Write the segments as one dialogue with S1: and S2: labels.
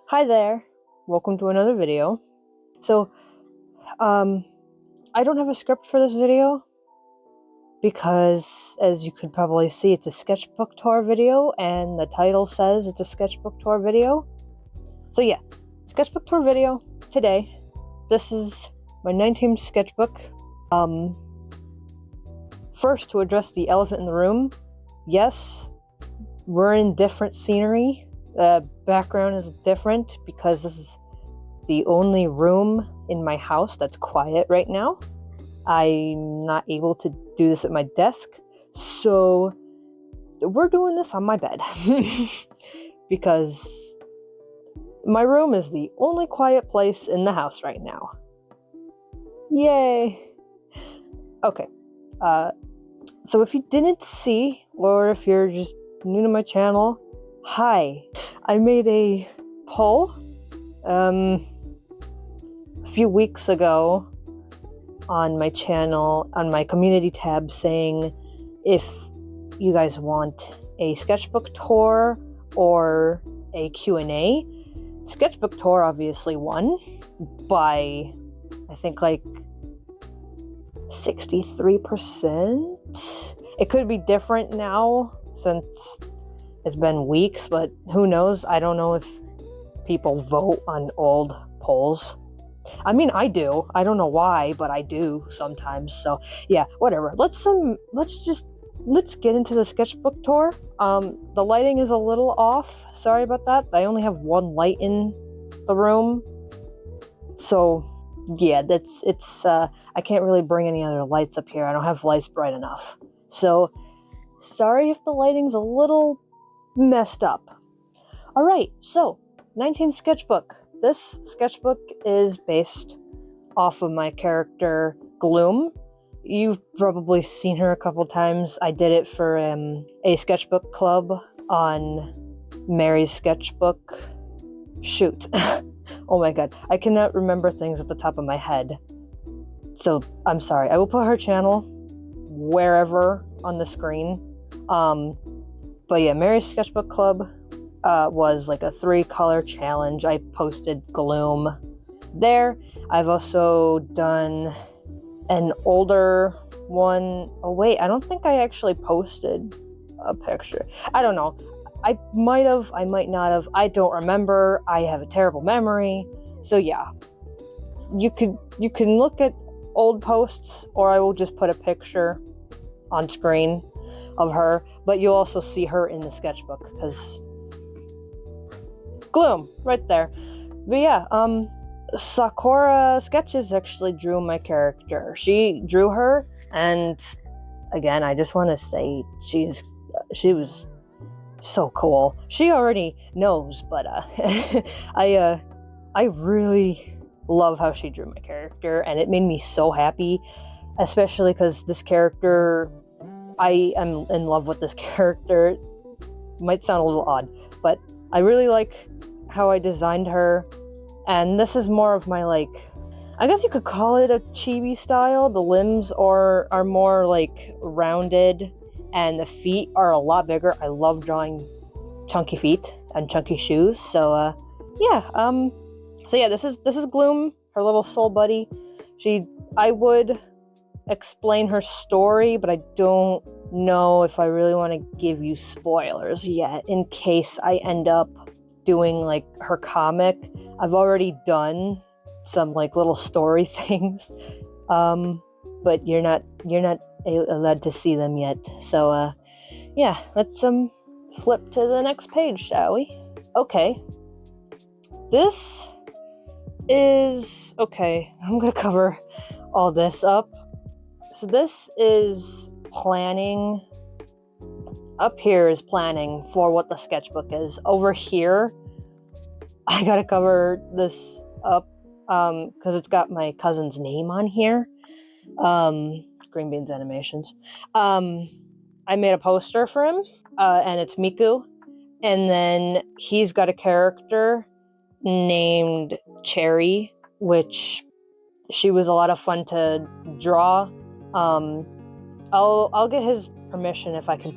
S1: Hi there, welcome to another video. So, I don't have a script for this video because, as you could probably see, it's a sketchbook tour video and the title says it's a sketchbook tour video. So yeah, sketchbook tour video today. This is my 19th sketchbook. First, to address the elephant in the room, yes, we're in different scenery. The background is different because this is the only room in my house that's quiet right now. I'm not able to do this at my desk, so we're doing this on my bed because my room is the only quiet place in the house right now. Yay! Okay, so if you didn't see, or if you're just new to my channel, hi. I made a poll a few weeks ago on my channel, on my community tab, saying if you guys want a sketchbook tour or a Q&A. Sketchbook tour obviously won by, I think, like 63%. It could be different now since it's been weeks, but who knows? I don't know if people vote on old polls. I mean, I do. I don't know why, but I do sometimes. So yeah, whatever. Let's get into the sketchbook tour. The lighting is a little off. Sorry about that. I only have one light in the room. So yeah, I can't really bring any other lights up here. I don't have lights bright enough. So sorry if the lighting's a little messed up. All right, so 19th sketchbook. This sketchbook is based off of my character Gloom. You've probably seen her a couple times. I did it for a sketchbook club on Mary's sketchbook. Shoot. Oh my god, I cannot remember things at the top of my head. So I'm sorry. I will put her channel wherever on the screen. But yeah, Mary's sketchbook club was like a 3-color challenge. I posted Gloom there. I've also done an older one. Oh wait, I don't think I actually posted a picture. I don't know. I might have, I might not have. I don't remember. I have a terrible memory. So yeah, you can look at old posts, or I will just put a picture on screen of her, but you'll also see her in the sketchbook because Gloom right there. But yeah, Sakura Sketches actually drew my character. She drew her, and again, I just want to say she was so cool. She already knows, but I really love how she drew my character, and it made me so happy, especially because this character, I am in love with this character. It might sound a little odd, but I really like how I designed her. And this is more of my, like, I guess you could call it a chibi style. The limbs are more like rounded, and the feet are a lot bigger. I love drawing chunky feet and chunky shoes. So yeah, this is Gloom, her little soul buddy. I would explain her story, but I don't know if I really want to give you spoilers yet in case I end up doing like her comic. I've already done some like little story things, but you're not allowed to see them yet. So yeah, let's flip to the next page, shall we? Okay, this is okay. I'm gonna cover all this up. So this is planning. Up here is planning for what the sketchbook is. Over here, I gotta cover this up because it's got my cousin's name on here. Green Beans Animations. I made a poster for him, and it's Miku. And then he's got a character named Cherry, which she was a lot of fun to draw. I'll get his permission if I can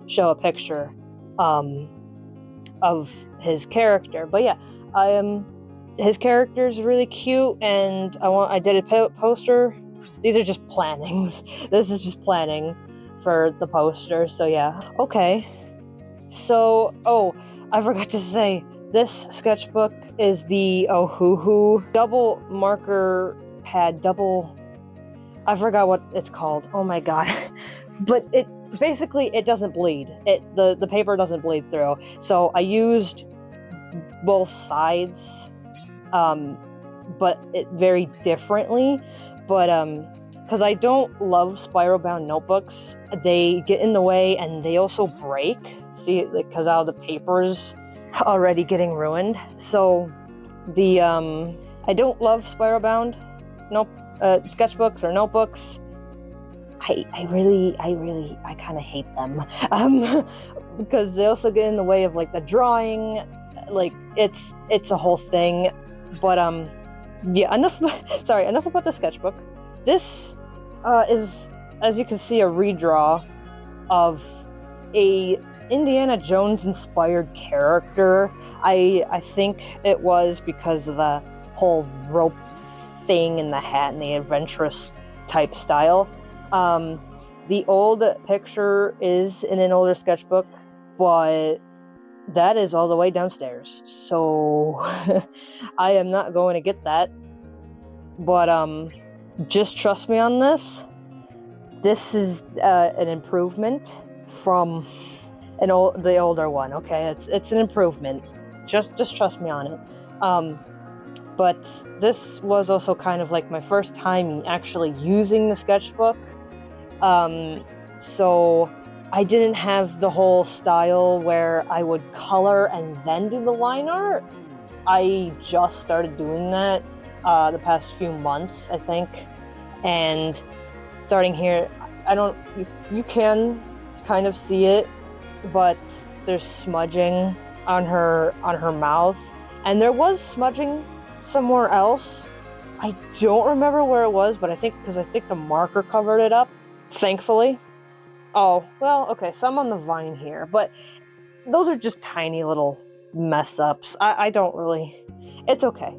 S1: show a picture. of his character. But yeah, his character is really cute, and I did a poster. These are just plannings. This is just planning for the poster. So yeah, okay. So I forgot to say, this sketchbook is the Ohuhu double marker pad, I forgot what it's called. Oh my god. But it doesn't bleed. The paper doesn't bleed through. So I used both sides, but it very differently. But because I don't love spiral bound notebooks, they get in the way and they also break. See, because all the paper's already getting ruined. So the I don't love spiral bound sketchbooks or notebooks. I kind of hate them, because they also get in the way of like the drawing. Like it's a whole thing. But yeah, enough about the sketchbook. This is, as you can see, a redraw of a Indiana Jones inspired character. I think it was because of the whole rope thing and the hat and the adventurous type style. The old picture is in an older sketchbook, but that is all the way downstairs. So I am not going to get that. But just trust me on this. This is an improvement from the older one. Okay, it's an improvement. Just trust me on it. But this was also kind of like my first time actually using the sketchbook. So I didn't have the whole style where I would color and then do the line art. I just started doing that the past few months, I think. And starting here, you can kind of see it, but there's smudging on her mouth, and there was smudging somewhere else. I don't remember where it was, but I think the marker covered it up, thankfully. Oh, well, okay, some on the vine here, but those are just tiny little mess ups. I don't really... It's okay.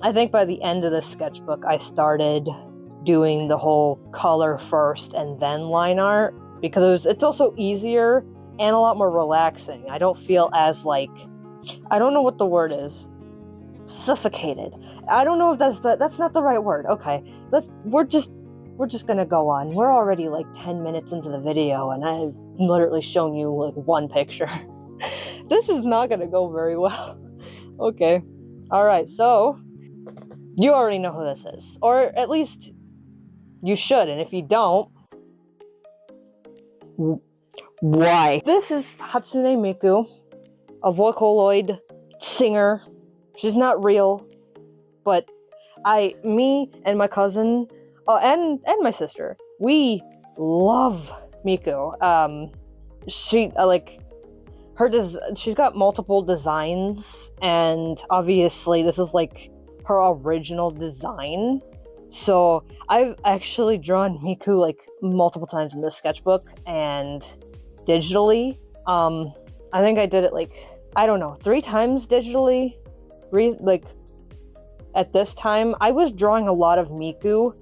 S1: I think by the end of this sketchbook, I started doing the whole color first and then line art, because it's also easier and a lot more relaxing. I don't feel as I don't know what the word is. Suffocated. I don't know if that's not the right word. Okay, we're just gonna go on. We're already 10 minutes into the video, and I've literally shown you one picture. This is not gonna go very well. Okay. Alright, so you already know who this is. Or at least you should, and if you don't, why? This is Hatsune Miku, a Vocaloid singer. She's not real, but me and my cousin, and my sister, we love Miku. She's got multiple designs, and obviously this is her original design. So I've actually drawn Miku multiple times in this sketchbook and digitally. I think I did it 3 times digitally. At this time, I was drawing a lot of Miku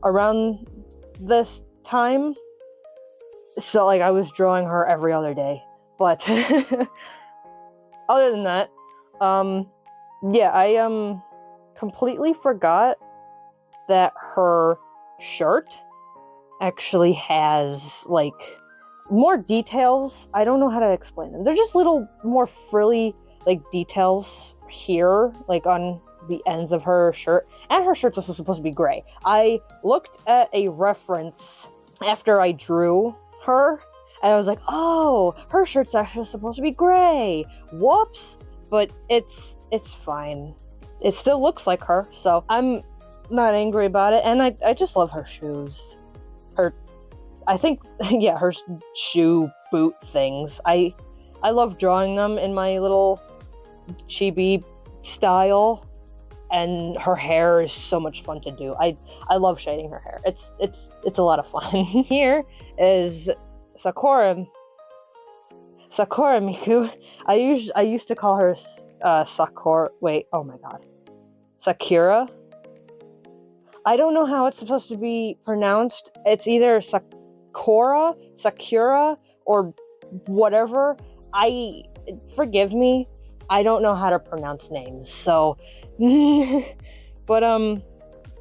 S1: around this time. So I was drawing her every other day. But other than that, yeah, I completely forgot that her shirt actually has more details. I don't know how to explain them. They're just little more frilly details here, on the ends of her shirt. And her shirt's also supposed to be gray. I looked at a reference after I drew her, and I was like, oh, her shirt's actually supposed to be gray. Whoops. But it's fine. It still looks like her, so I'm not angry about it. And I just love her shoes. Her shoe boot things. I love drawing them in my little chibi style, and her hair is so much fun to do. I love shading her hair. It's a lot of fun. Here is Sakura Sakura Miku. I used to call her Sakura. Wait, oh my god, Sakura. I don't know how it's supposed to be pronounced. It's either Sakura, or whatever. Forgive me. I don't know how to pronounce names. So, but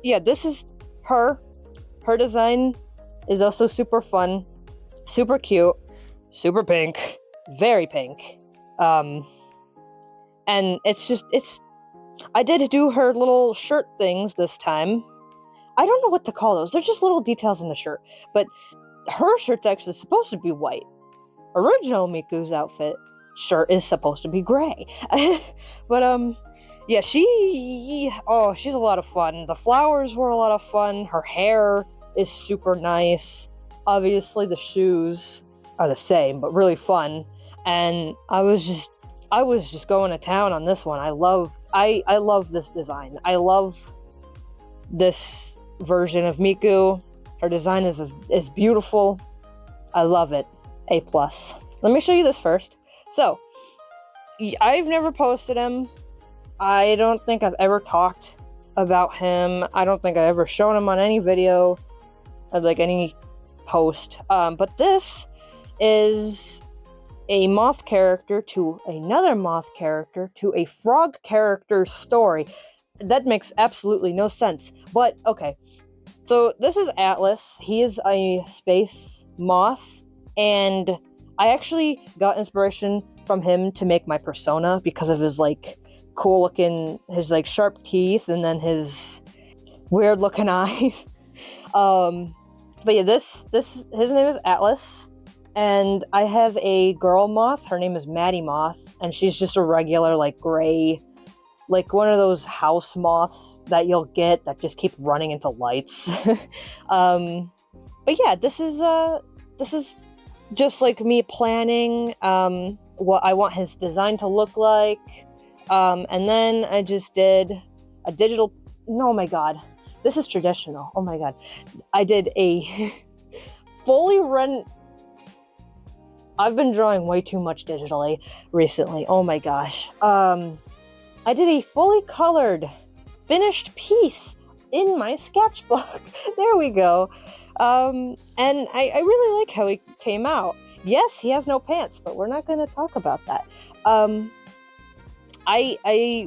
S1: yeah, this is her. Her design is also super fun, super cute, super pink, very pink. And I did do her little shirt things this time. I don't know what to call those. They're just little details in the shirt. But her shirt's actually supposed to be white. Original Miku's outfit shirt is supposed to be gray. But yeah, she's a lot of fun. The flowers were a lot of fun. Her hair is super nice. Obviously the shoes are the same, but really fun. And I was just going to town on this one. I love this design. I love this version of Miku. Her design is beautiful. I love it. A+. Let me show you this first. So, I've never posted him. I don't think I've ever talked about him. I don't think I've ever shown him on any video, like any post. But this is a moth character to another moth character to a frog character's story. That makes absolutely no sense. But, okay. So, this is Atlas. He is a space moth. And I actually got inspiration from him to make my persona because of his, like, cool looking, his, like, sharp teeth and then his weird looking eyes. But yeah, his name is Atlas. And I have a girl moth. Her name is Maddie Moth. And she's just a regular, like, gray, like one of those house moths that you'll get that just keep running into lights. But yeah, this is just like me planning what I want his design to look like. And then I just did a digital. Oh my god, this is traditional. Oh my god, I did a fully run. I've been drawing way too much digitally recently. Oh my gosh. I did a fully colored finished piece in my sketchbook. There we go. And I really like how he came out. Yes, he has no pants, but we're not going to talk about that. I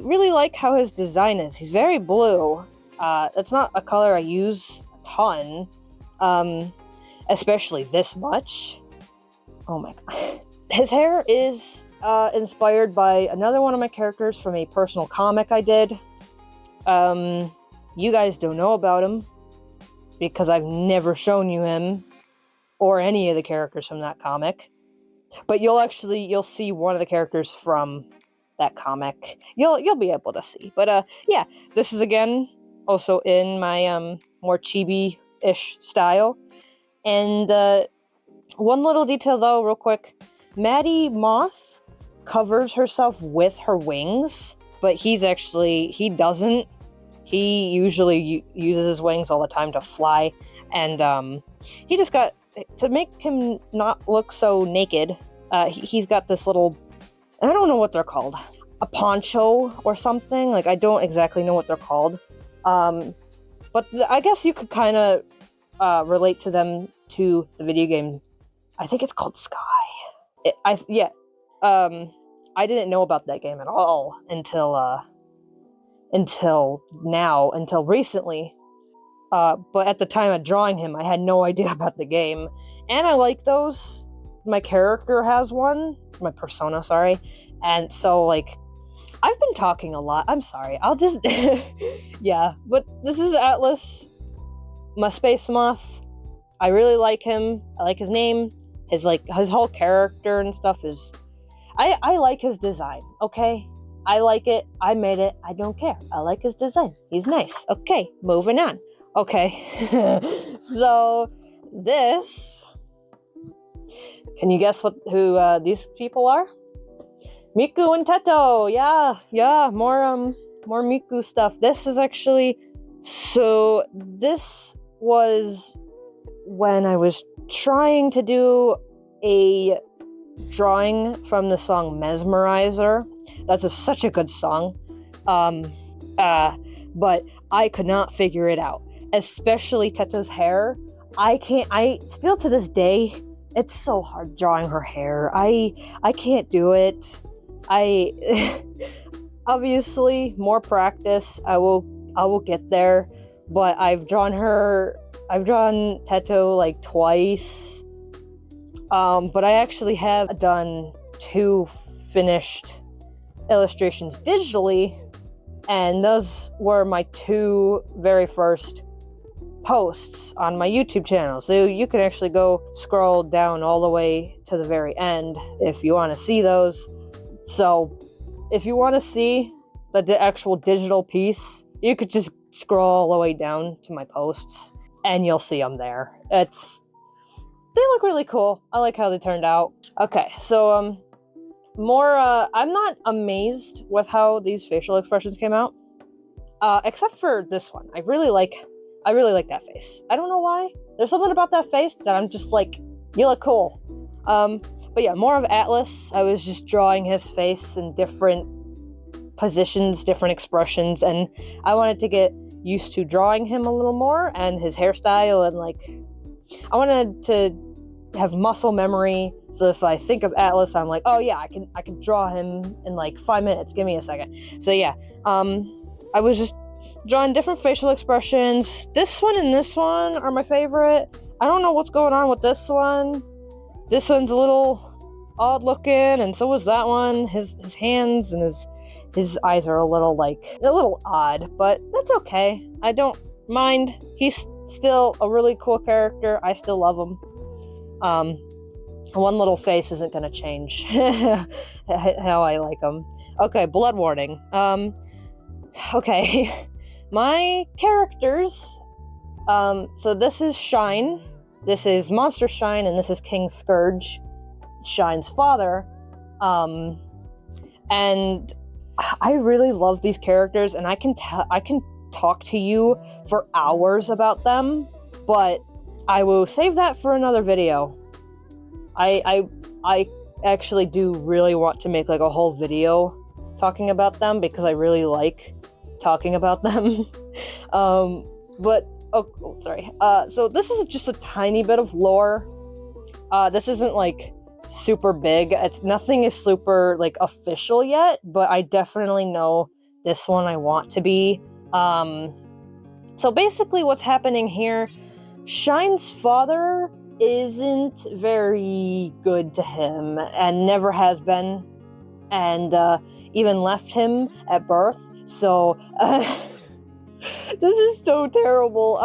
S1: really like how his design is. He's very blue. It's not a color I use a ton, especially this much. Oh my god. His hair is inspired by another one of my characters from a personal comic I did. You guys don't know about him because I've never shown you him or any of the characters from that comic. But you'll see one of the characters from that comic. You'll be able to see. But yeah, this is again also in my more chibi-ish style. And one little detail though, real quick. Maddie Moth covers herself with her wings, but he doesn't. He usually uses his wings all the time to fly, and he just got, to make him not look so naked, he's got this little, I don't know what they're called, a poncho or something, like I don't exactly know what they're called, but I guess you could kind of relate to them to the video game. I think it's called Sky. I didn't know about that game at all until recently. But at the time of drawing him, I had no idea about the game. And I like those. My character has one. My persona, sorry. And so, like, I've been talking a lot. I'm sorry. I'll just... yeah. But this is Atlas, my space moth. I really like him. I like his name. His whole character and stuff is... I like his design, okay? I like it. I made it. I don't care. I like his design. He's nice. Okay, moving on. Okay. So, this... Can you guess who these people are? Miku and Teto. Yeah. More Miku stuff. This is actually... So, this was when I was trying to do a drawing from the song Mesmerizer. That's such a good song. But I could not figure it out. Especially Teto's hair. I still to this day, it's so hard drawing her hair. I can't do it. Obviously, more practice, I will get there, but I've drawn Teto like twice. But I actually have done 2 finished illustrations digitally, and those were my 2 very first posts on my YouTube channel. So you can actually go scroll down all the way to the very end if you want to see those. So if you want to see the actual digital piece, you could just scroll all the way down to my posts and you'll see them there. They look really cool. I like how they turned out. Okay, so I'm not amazed with how these facial expressions came out. Except for this one. I really like that face. I don't know why. There's something about that face that I'm just like, you look cool. But yeah, more of Atlas. I was just drawing his face in different positions, different expressions, and I wanted to get used to drawing him a little more and his hairstyle, and like I wanted to have muscle memory, so if I think of Atlas, I'm like, oh yeah, I can draw him in like 5 minutes. Give me a second. So yeah, I was just drawing different facial expressions. This one and this one are my favorite. I don't know what's going on with this one. This one's a little odd looking, and so was that one. His hands and his eyes are a little odd, but that's okay. I don't mind. He's still a really cool character. I still love him. One little face isn't gonna change how I like him. Okay, blood warning. Okay. My characters, so this is Shine, this is Monster Shine, and this is King Scourge, Shine's father. And I really love these characters, and I can talk to you for hours about them, but I will save that for another video. I actually do really want to make like a whole video talking about them because I really like talking about them. So this is just a tiny bit of lore. This isn't like super big. Nothing is super like official yet, but I definitely know this one I want to be. So basically what's happening here, Shine's father isn't very good to him and never has been, and even left him at birth. So this is so terrible.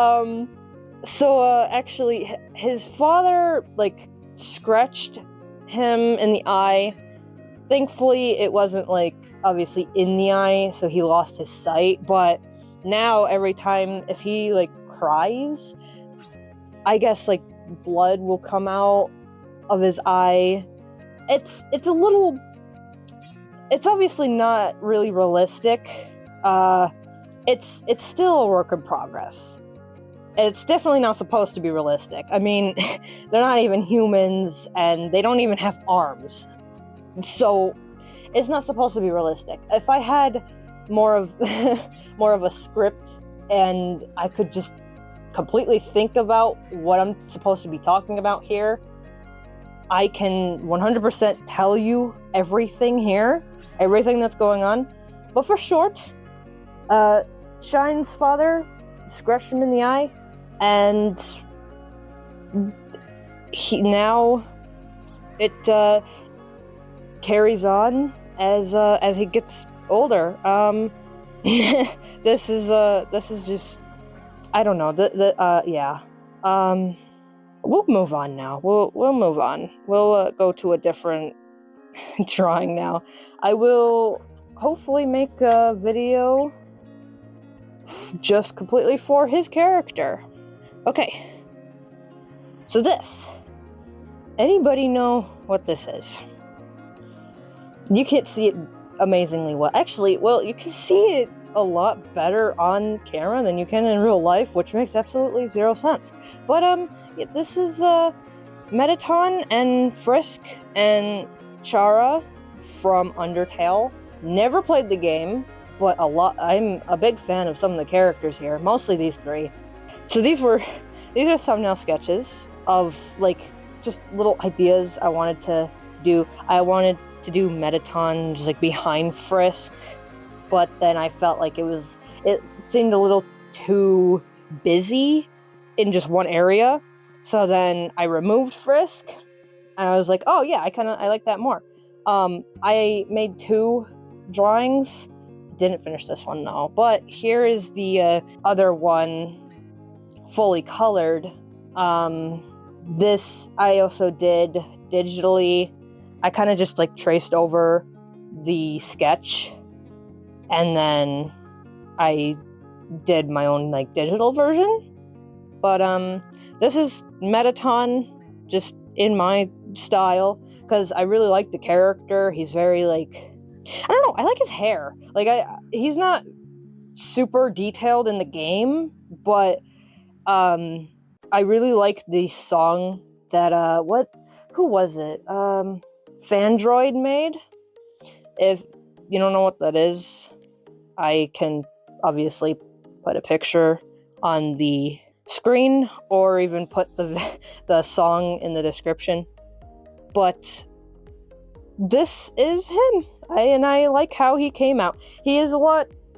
S1: Actually his father like scratched him in the eye. Thankfully it wasn't like obviously in the eye, so he lost his sight, but now every time if he like cries, I guess like blood will come out of his eye. It's obviously not really realistic. It's still a work in progress. It's definitely not supposed to be realistic. I mean, they're not even humans, and they don't even have arms. So, it's not supposed to be realistic. If I had more of a script, and I could just completely think about what I'm supposed to be talking about here, I can 100% tell you everything here, everything that's going on. But for short, Shine's father scratched him in the eye, and it carries on as he gets older. This is just, I don't know. Yeah. We'll move on now. We'll move on. We'll go to a different drawing now. I will hopefully make a video just completely for his character. Okay. So this. Anybody know what this is? You can't see it amazingly well. Actually, well, you can see it a lot better on camera than you can in real life, which makes absolutely zero sense. But this is Mettaton and Frisk and Chara from Undertale. Never played the game, but I'm a big fan of some of the characters here, mostly these three. So these are thumbnail sketches of like just little ideas I wanted to do. I wanted to do Mettaton just like behind Frisk, but then I felt like it seemed a little too busy in just one area. So then I removed Frisk, and I was like, oh yeah, I like that more. I made 2 drawings. Didn't finish this one though, but here is the other one, fully colored. This I also did digitally. I kind of just like traced over the sketch, and then I did my own like digital version. But this is Mettaton, just in my style, because I really like the character. He's very like, I don't know, I like his hair. Like he's not super detailed in the game, but I really like the song that who was it? Fandroid made. If you don't know what that is, I can obviously put a picture on the screen or even put the song in the description. But this is him. I like how he came out. He is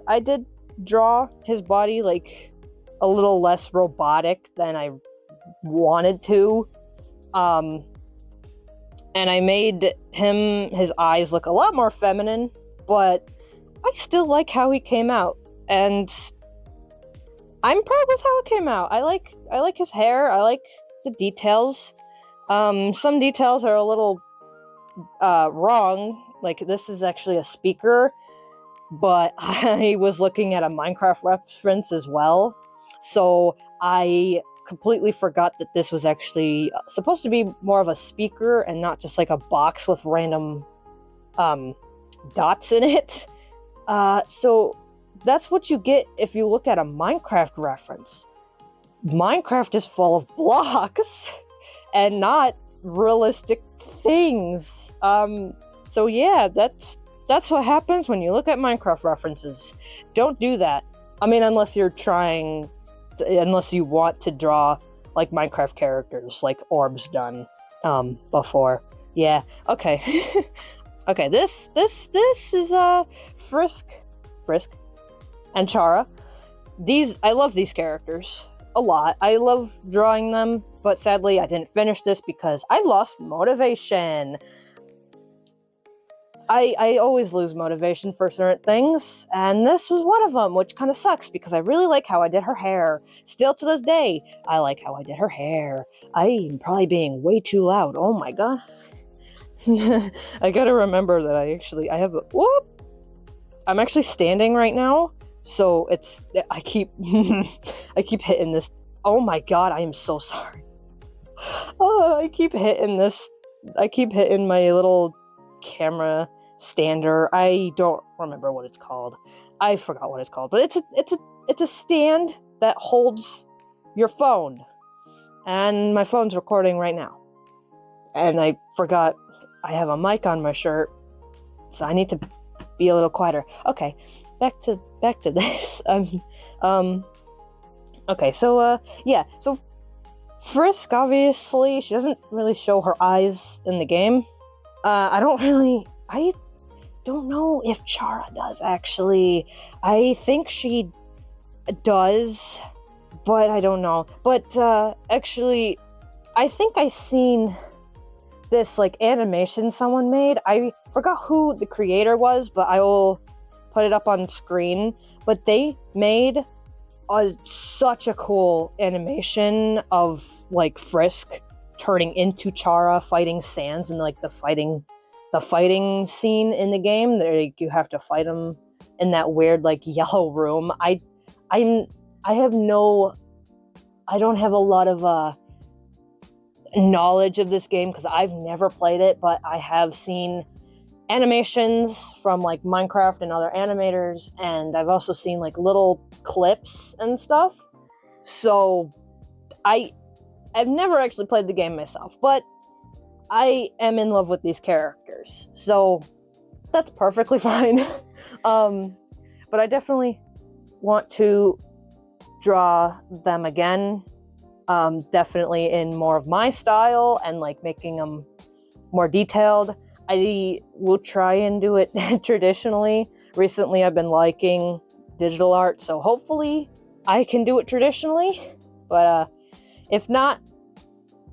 S1: I did draw his body like a little less robotic than I wanted to. And I made his eyes look a lot more feminine, but I still like how he came out, and I'm proud with how it came out. I like his hair. I like the details. Some details are a little wrong. Like this is actually a speaker, but I was looking at a Minecraft reference as well, so I completely forgot that this was actually supposed to be more of a speaker and not just like a box with random dots in it. So that's what you get if you look at a Minecraft reference. Minecraft is full of blocks and not realistic things. So yeah, that's what happens when you look at Minecraft references. Don't do that. I mean, unless you want to draw like Minecraft characters, like Orb's done before. Yeah. Okay. Okay. This is Frisk, and Chara. I love these characters a lot. I love drawing them, but sadly I didn't finish this because I lost motivation. I always lose motivation for certain things, and this was one of them, which kind of sucks because I really like how I did her hair. Still to this day, I like how I did her hair. I am probably being way too loud. Oh my god. I gotta remember that I have a... Whoop! I'm actually standing right now, so I keep hitting this. Oh my god, I am so sorry. Oh, I keep hitting my little camera stander. I don't remember what it's called. I forgot what it's called, but it's a stand that holds your phone. And my phone's recording right now. And I forgot I have a mic on my shirt, so I need to be a little quieter. Okay, back to this. Okay, so yeah, so Frisk, obviously, she doesn't really show her eyes in the game. I don't know if Chara does, actually. I think she does, but I don't know. But, actually, I think I seen this, like, animation someone made. I forgot who the creator was, but I will put it up on screen. But they made such a cool animation of, like, Frisk turning into Chara, fighting Sans, and like the fighting scene in the game. There, like, you have to fight him in that weird like yellow room. I don't have a lot of knowledge of this game because I've never played it, but I have seen animations from like Minecraft and other animators, and I've also seen like little clips and stuff. So I've never actually played the game myself, but I am in love with these characters, so that's perfectly fine. But I definitely want to draw them again, definitely in more of my style and like making them more detailed. I will try and do it traditionally. Recently I've been liking digital art, so hopefully I can do it traditionally, but if not,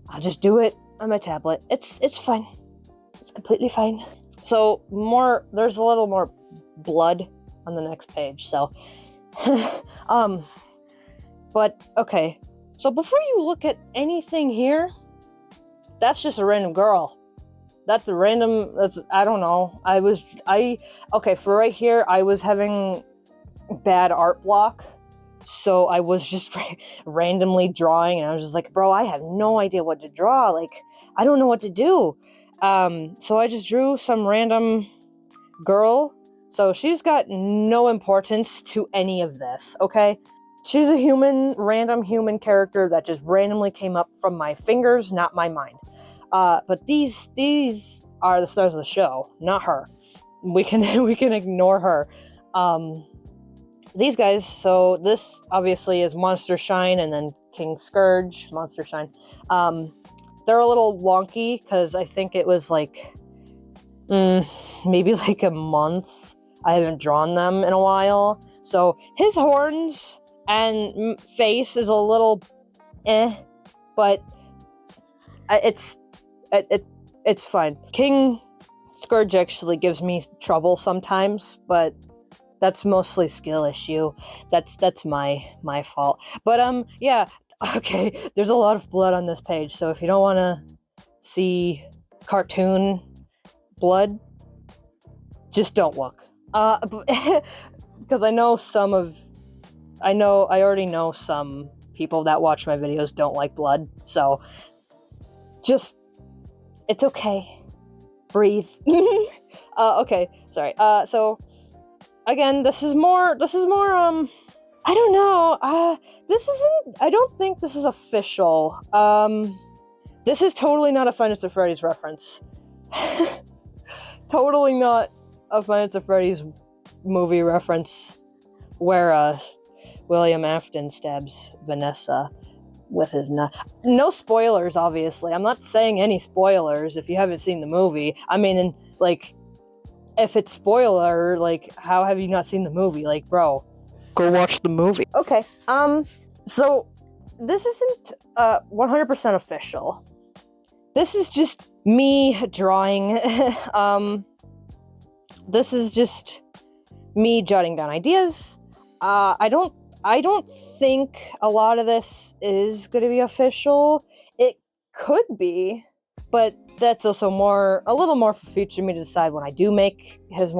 S1: I'll just do it on my tablet. It's fine. It's completely fine. So there's a little more blood on the next page, so but okay. So before you look at anything here, that's just a random girl. That's a random, I don't know. Okay, for right here, I was having bad art block, so I was just randomly drawing, and I was just like, bro, I have no idea what to draw. Like, I don't know what to do. So I just drew some random girl. So she's got no importance to any of this, okay? She's a random human character that just randomly came up from my fingers, not my mind. But these are the stars of the show, not her. We can ignore her. These guys, so this obviously is Monster Shine and then King Scourge, Monster Shine. They're a little wonky because I think it was like maybe like a month. I haven't drawn them in a while. So his horns and face is a little but it's fine. King Scourge actually gives me trouble sometimes, but that's mostly skill issue. That's my fault. But yeah, okay, there's a lot of blood on this page, so if you don't want to see cartoon blood, just don't look. Because I already know some people that watch my videos don't like blood, so just, it's okay. Breathe. Okay, sorry. So again, this is more, I don't know, I don't think this is official. This is totally not a Five Nights at Freddy's reference. Totally not a Five Nights at Freddy's movie reference where, William Afton stabs Vanessa with his knife. No spoilers, obviously. I'm not saying any spoilers if you haven't seen the movie. I mean, like, if it's spoiler, like, how have you not seen the movie? Like, bro, go watch the movie. Okay, so this isn't 100% official. This is just me drawing. This is just me jotting down ideas. I don't think a lot of this is going to be official. It could be, but that's also a little more for future me to decide when I do make his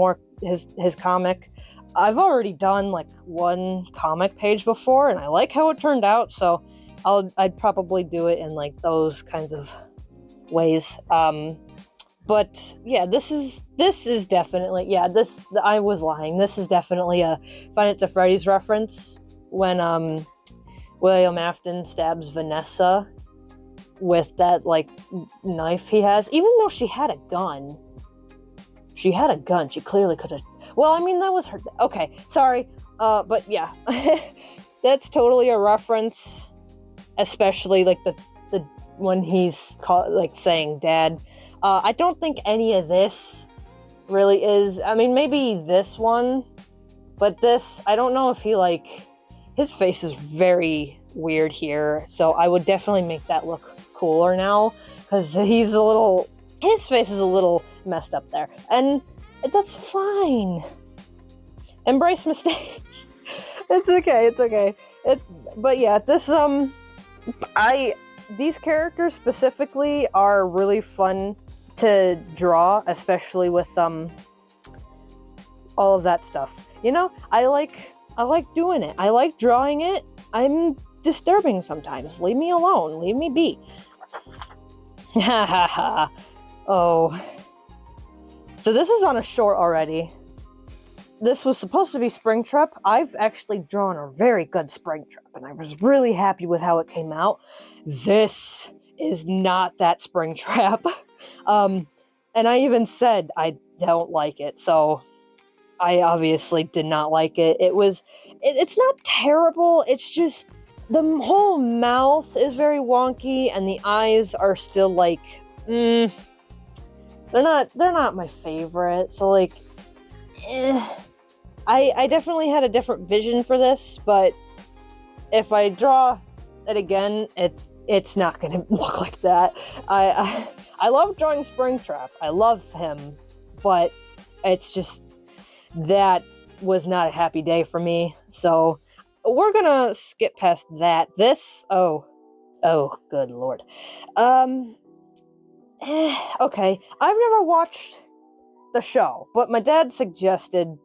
S1: comic. I've already done like one comic page before, and I like how it turned out, so I'd probably do it in like those kinds of ways. But yeah, this is definitely, I was lying. This is definitely a Five Nights at Freddy's reference when William Afton stabs Vanessa with that like knife he has. Even though she had a gun, she clearly could have. Well, I mean, that was her. Okay, sorry. But yeah, that's totally a reference, especially like the when he's saying dad. I don't think any of this really is. I mean, maybe this one, but this, I don't know if his face is very weird here, so I would definitely make that look cooler now, because his face is a little messed up there, and that's fine. Embrace mistakes. It's okay. But yeah, these characters specifically are really fun to draw, especially with all of that stuff. You know, I like doing it. I like drawing it. I'm disturbing sometimes. Leave me alone. Leave me be. Ha ha ha. Oh. So this is on a short already. this was supposed to be Springtrap. I've actually drawn a very good Springtrap, and I was really happy with how it came out. This is not that Springtrap. And I even said I don't like it, so I obviously did not like it. It's not terrible, it's just the whole mouth is very wonky, and the eyes are still like, they're not my favorite, so like, I definitely had a different vision for this, but if I draw it again, it's not gonna look like that. I love drawing Springtrap. I love him, but it's just that was not a happy day for me. So we're gonna skip past that. Oh, good lord. Okay, I've never watched the show, but my dad suggested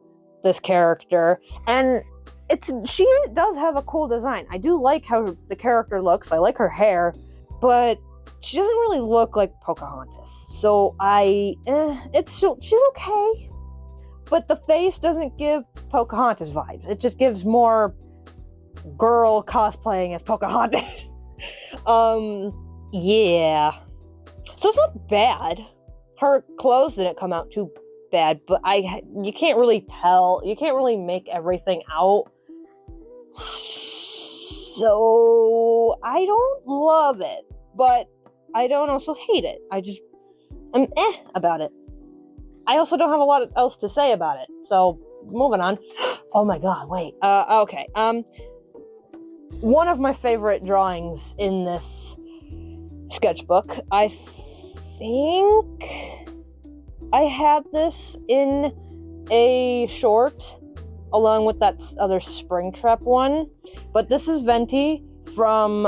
S1: this character, and she does have a cool design. I do like how the character looks. I like her hair, but she doesn't really look like Pocahontas. So she's okay, but the face doesn't give Pocahontas vibes. It just gives more girl cosplaying as Pocahontas. Yeah. So it's not bad. Her clothes didn't come out too bad, but you can't really tell. You can't really make everything out. So I don't love it, but I don't also hate it. I'm about it. I also don't have a lot else to say about it. So moving on. Oh my god, wait. Okay. One of my favorite drawings in this sketchbook, I think I had this in a short along with that other Springtrap one, but this is Venti from,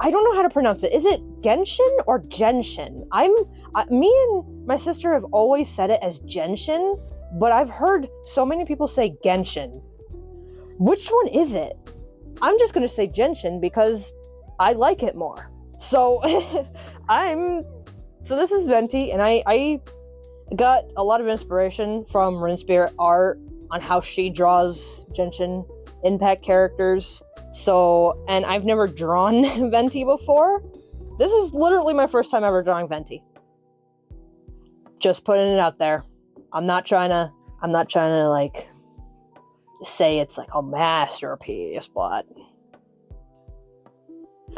S1: I don't know how to pronounce it. Is it Genshin or Genshin? Me and my sister have always said it as Genshin, but I've heard so many people say Genshin. Which one is it? I'm just gonna say Genshin because I like it more. So so this is Venti, and I got a lot of inspiration from Rinspirit art on how she draws Genshin Impact characters. So, and I've never drawn Venti before. This is literally my first time ever drawing Venti. Just putting it out there. I'm not trying to like say it's like a masterpiece, but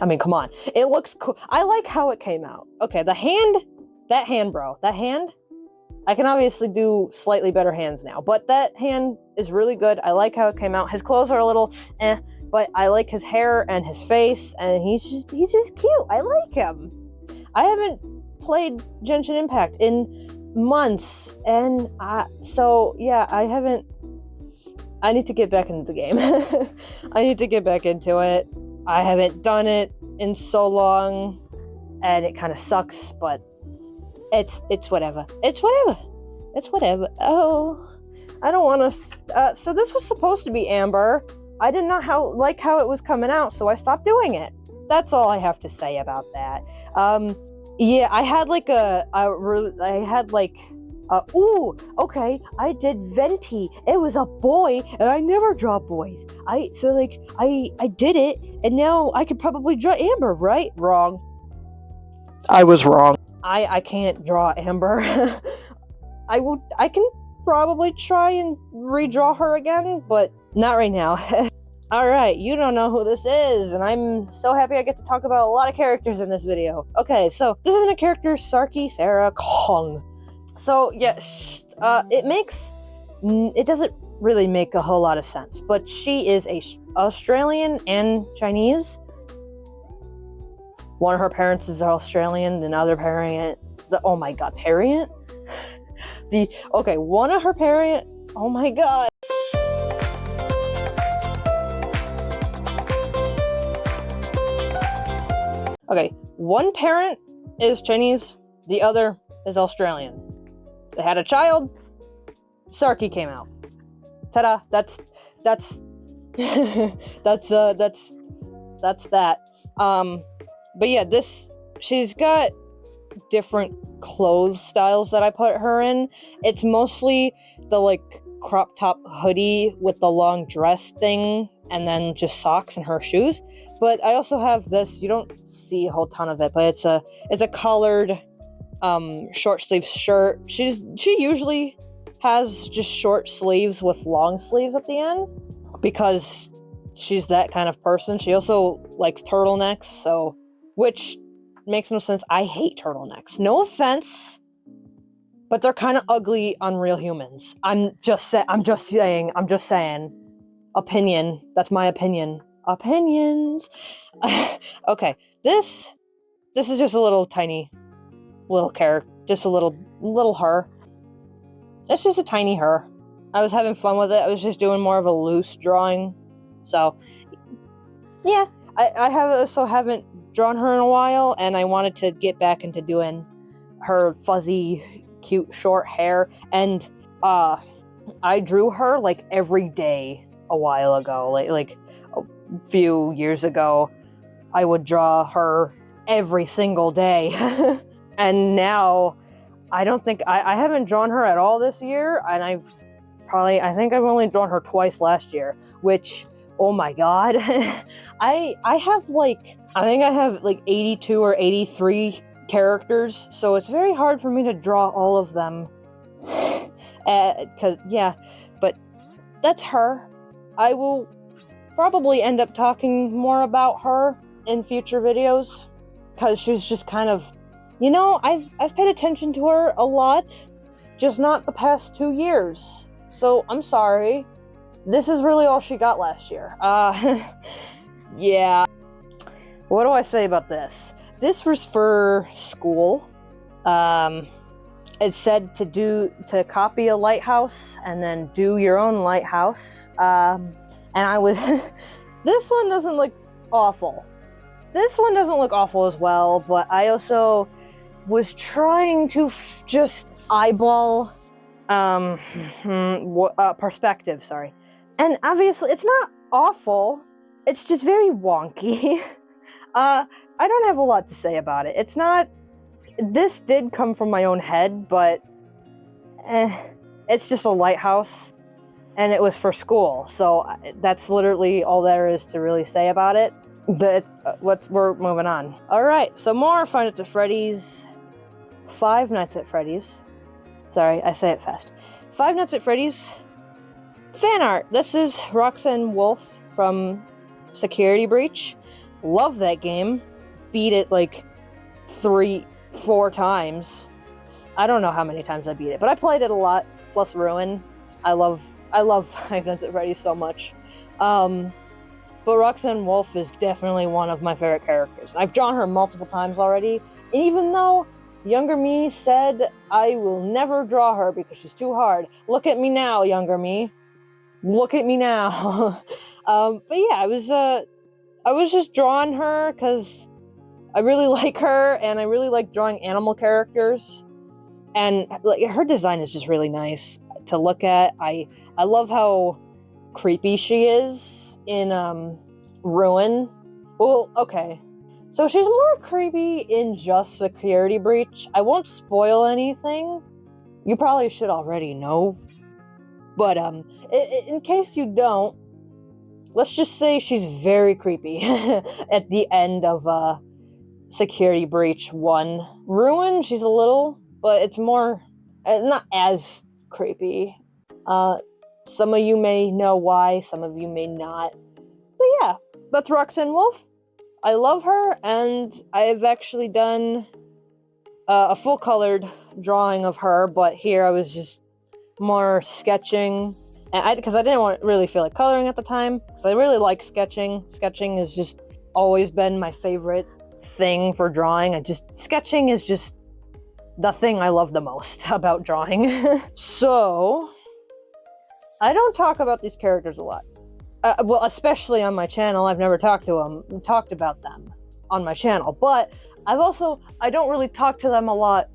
S1: I mean, come on. It looks cool. I like how it came out. Okay, that hand, I can obviously do slightly better hands now, but that hand is really good. I like how it came out. His clothes are a little but I like his hair and his face, and he's just cute. I like him. I haven't played Genshin Impact in months, and so yeah, I need to get back into the game. I need to get back into it. I haven't done it in so long, and it kind of sucks, but it's whatever. It's whatever. Oh, I don't want to. So this was supposed to be Amber. I did not like how it was coming out, so I stopped doing it. That's all I have to say about that. Yeah, I had like okay, I did Venti. It was a boy, and I never draw boys. I did it, and now I could probably draw Amber, right? Wrong. I was wrong. I can't draw Amber. I can probably try and redraw her again, but not right now. Alright, you don't know who this is, and I'm so happy I get to talk about a lot of characters in this video. Okay, so this is my character, Sarky Sarah Kong. So, yeah, it doesn't really make a whole lot of sense, but she is Australian and Chinese. One of her parents is Australian, another parent, oh my god, parent? One of her parent, oh my god. Okay, one parent is Chinese, the other is Australian. They had a child, Sarky came out. Ta-da, that's that's that. But yeah, she's got different clothes styles that I put her in. It's mostly the like crop top hoodie with the long dress thing, and then just socks and her shoes. But I also have this, you don't see a whole ton of it, but it's a collared short sleeve shirt. She usually has just short sleeves with long sleeves at the end because she's that kind of person. She also likes turtlenecks, so which makes no sense. I hate turtlenecks. No offense, but they're kind of ugly on real humans. I'm just saying. Opinion. That's my opinion. Opinions. Okay, this is just a little tiny little character, just a little her. It's just a tiny her. I was having fun with it. I was just doing more of a loose drawing. So, yeah, I haven't drawn her in a while, and I wanted to get back into doing her fuzzy, cute, short hair. And I drew her like every day a while ago, like a few years ago. I would draw her every single day. And now I don't think I haven't drawn her at all this year, and I think I've only drawn her twice last year, which, oh my god. I have I think I have 82 or 83 characters, so it's very hard for me to draw all of them. But that's her. I will probably end up talking more about her in future videos, because she's just kind of, I've paid attention to her a lot, just not the past 2 years. So I'm sorry. This is really all she got last year. Yeah. What do I say about this? This was for school. It said to copy a lighthouse and then do your own lighthouse. And I was, this one doesn't look awful. This one doesn't look awful as well, but I also was trying to just eyeball perspective, sorry. And obviously it's not awful, it's just very wonky. I don't have a lot to say about it. It's not, this did come from my own head, but it's just a lighthouse, and it was for school, so that's literally all there is to really say about it. We're moving on. Alright, so more Five Nights at Freddy's. Five Nights at Freddy's. Sorry, I say it fast. Five Nights at Freddy's fan art. This is Roxanne Wolf from Security Breach. Love that game. Beat it 3-4 times. I don't know how many times I beat it, but I played it a lot, plus Ruin. I love Five Nights at Freddy's so much. But Roxanne Wolf is definitely one of my favorite characters. I've drawn her multiple times already, even though younger me said I will never draw her because she's too hard. Look at me now, younger me. Look at me now. But yeah, I was just drawing her because I really like her, and I really like drawing animal characters. And her design is just really nice to look at. I love how creepy she is in Ruin. Well, okay. So she's more creepy in just Security Breach. I won't spoil anything. You probably should already know. But in case you don't, let's just say she's very creepy at the end of Security Breach 1. Ruin, she's a little, but it's more, not as creepy. Some of you may know why, some of you may not. But yeah, that's Roxanne Wolf. I love her, and I've actually done a full-colored drawing of her, but here I was just more sketching, and because I didn't really feel like coloring at the time, because I really like sketching. Sketching has just always been my favorite thing for drawing. Sketching is just the thing I love the most about drawing. So, I don't talk about these characters a lot. Well, especially on my channel. I've never talked about them on my channel, but I don't really talk to them a lot.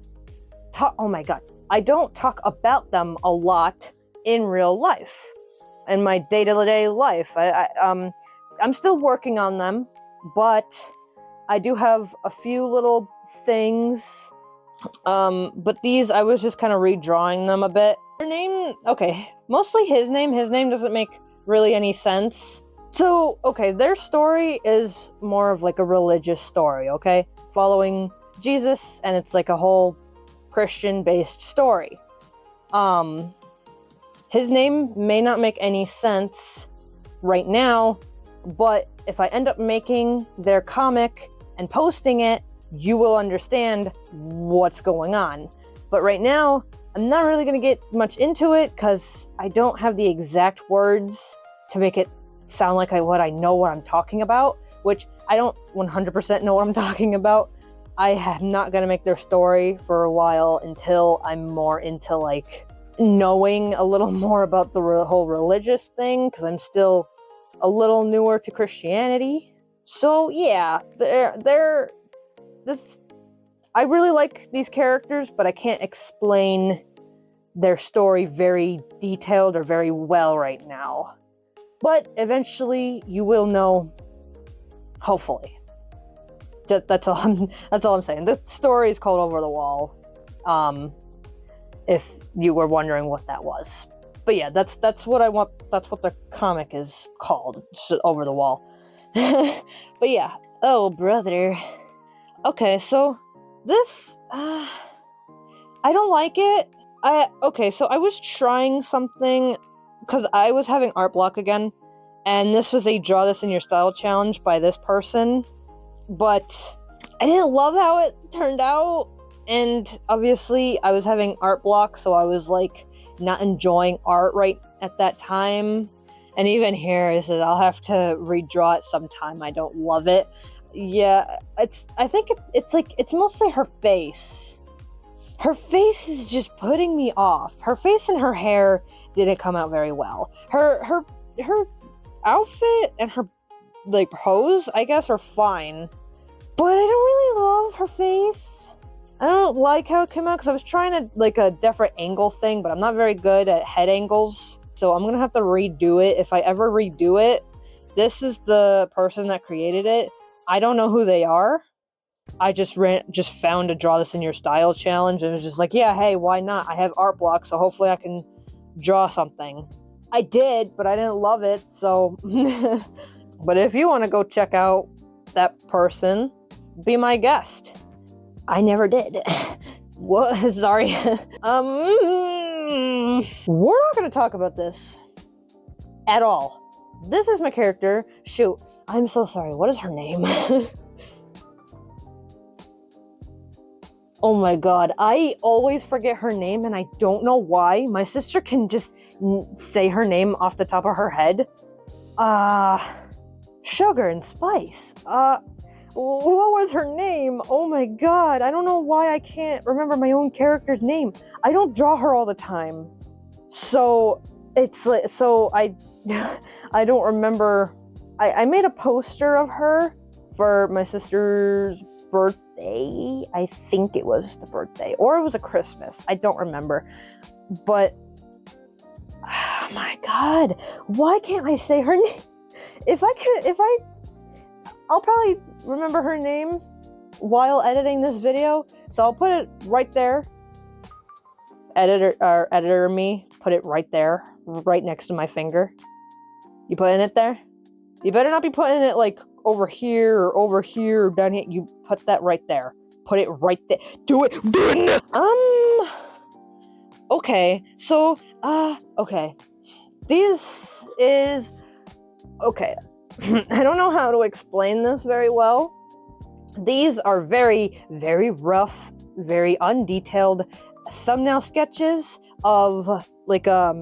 S1: Oh my god. I don't talk about them a lot in real life, in my day-to-day life. I'm still working on them, but I do have a few little things. But these, I was just kind of redrawing them a bit. Her name, okay, mostly his name. His name doesn't make really any sense. So, okay, their story is more of like a religious story, okay? Following Jesus, and it's like a whole Christian-based story. His name may not make any sense right now, but if I end up making their comic and posting it, you will understand what's going on. But right now, I'm not really going to get much into it because I don't have the exact words to make it sound like I know what I'm talking about, which I don't 100% know what I'm talking about. I am not going to make their story for a while until I'm more into like knowing a little more about the whole religious thing, because I'm still a little newer to Christianity. So yeah, I really like these characters, but I can't explain their story very detailed or very well right now. But eventually you will know, hopefully. That's all I'm saying. The story is called Over the Wall. If you were wondering what that was. But yeah, that's what I want. That's what the comic is called, Over the Wall. But yeah. Oh, brother. Okay, so this I don't like it. So I was trying something because I was having art block again, and this was a draw this in your style challenge by this person, but I didn't love how it turned out. And obviously I was having art block, so I was like not enjoying art right at that time. And even here it says I'll have to redraw it sometime. I don't love it. Yeah, I think it's mostly her face. Her face is just putting me off. Her face and her hair didn't come out very well. Her outfit and her like pose, I guess, are fine. But I don't really love her face. I don't like how it came out because I was trying to like a different angle thing, but I'm not very good at head angles. So I'm gonna have to redo it. If I ever redo it, this is the person that created it. I don't know who they are. I just found a draw this in your style challenge, and it was just like, yeah, hey, why not? I have art blocks, so hopefully I can draw something. I did, but I didn't love it, so... But if you want to go check out that person, be my guest. I never did. What? Sorry. We're not going to talk about this at all. This is my character. Shoot, I'm so sorry. What is her name? Oh my god, I always forget her name, and I don't know why. My sister can just say her name off the top of her head. Sugar and Spice. What was her name? Oh my god, I don't know why I can't remember my own character's name. I don't draw her all the time. So, it's like, I don't remember. I made a poster of her for my sister's birthday. I think it was the birthday, or it was a Christmas. I don't remember. But, oh my god, why can't I say her name? I'll probably remember her name while editing this video, so I'll put it right there. Editor me, put it right there, right next to my finger. You putting it there? You better not be putting it like over here or down here. You put that right there. Put it right there. Do it. Okay. So, okay. This is... Okay. I don't know how to explain this very well. These are very, very rough, very undetailed thumbnail sketches of like a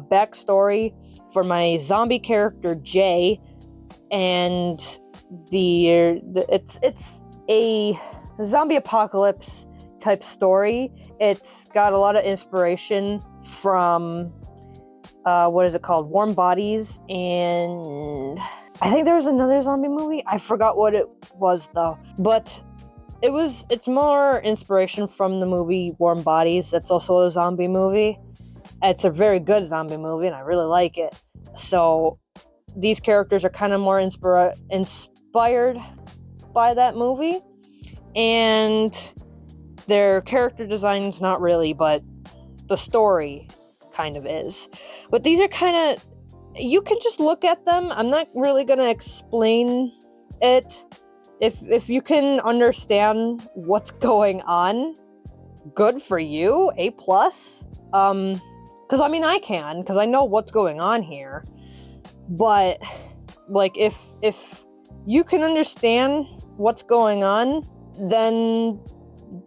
S1: backstory for my zombie character Jay, and it's a zombie apocalypse type story. It's got a lot of inspiration from what is it called? Warm Bodies, and I think there was another zombie movie. I forgot what it was though, but it's more inspiration from the movie Warm Bodies. That's also a zombie movie. It's a very good zombie movie, and I really like it. So these characters are kind of more inspired by that movie, and Their character design's not really, but the story kind of is. But these are kind of, you can just look at them. I'm not really gonna explain it. If you can understand what's going on, good for you, A+. Because I mean, I can, because I know what's going on here. But like, if you can understand what's going on, then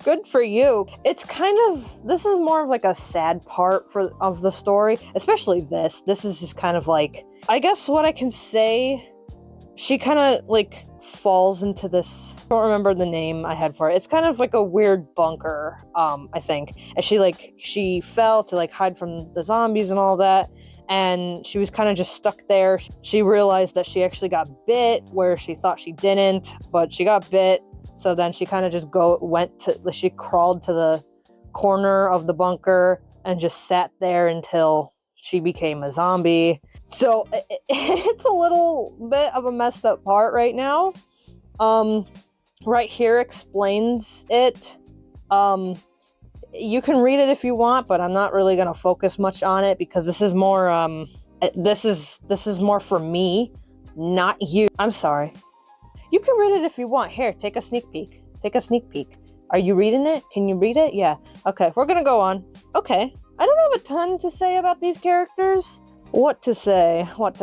S1: good for you. It's kind of, this is more of like a sad part of the story, especially this. This is just kind of like, I guess what I can say, she kind of like falls into this, I don't remember the name I had for it. It's kind of like a weird bunker, I think. And she fell to like hide from the zombies and all that. And she was kind of just stuck there. She realized that she actually got bit where she thought she didn't, but she got bit. So then she kind of just she crawled to the corner of the bunker and just sat there until she became a zombie. So it's a little bit of a messed up part right now. Right here explains it. You can read it if you want, but I'm not really gonna focus much on it because this is more this is more for me, not you. I'm sorry. You can read it if you want. Here, take a sneak peek. Take a sneak peek. Are you reading it? Can you read it? Yeah. Okay, we're gonna go on. Okay. I don't have a ton to say about these characters. What to say? Well,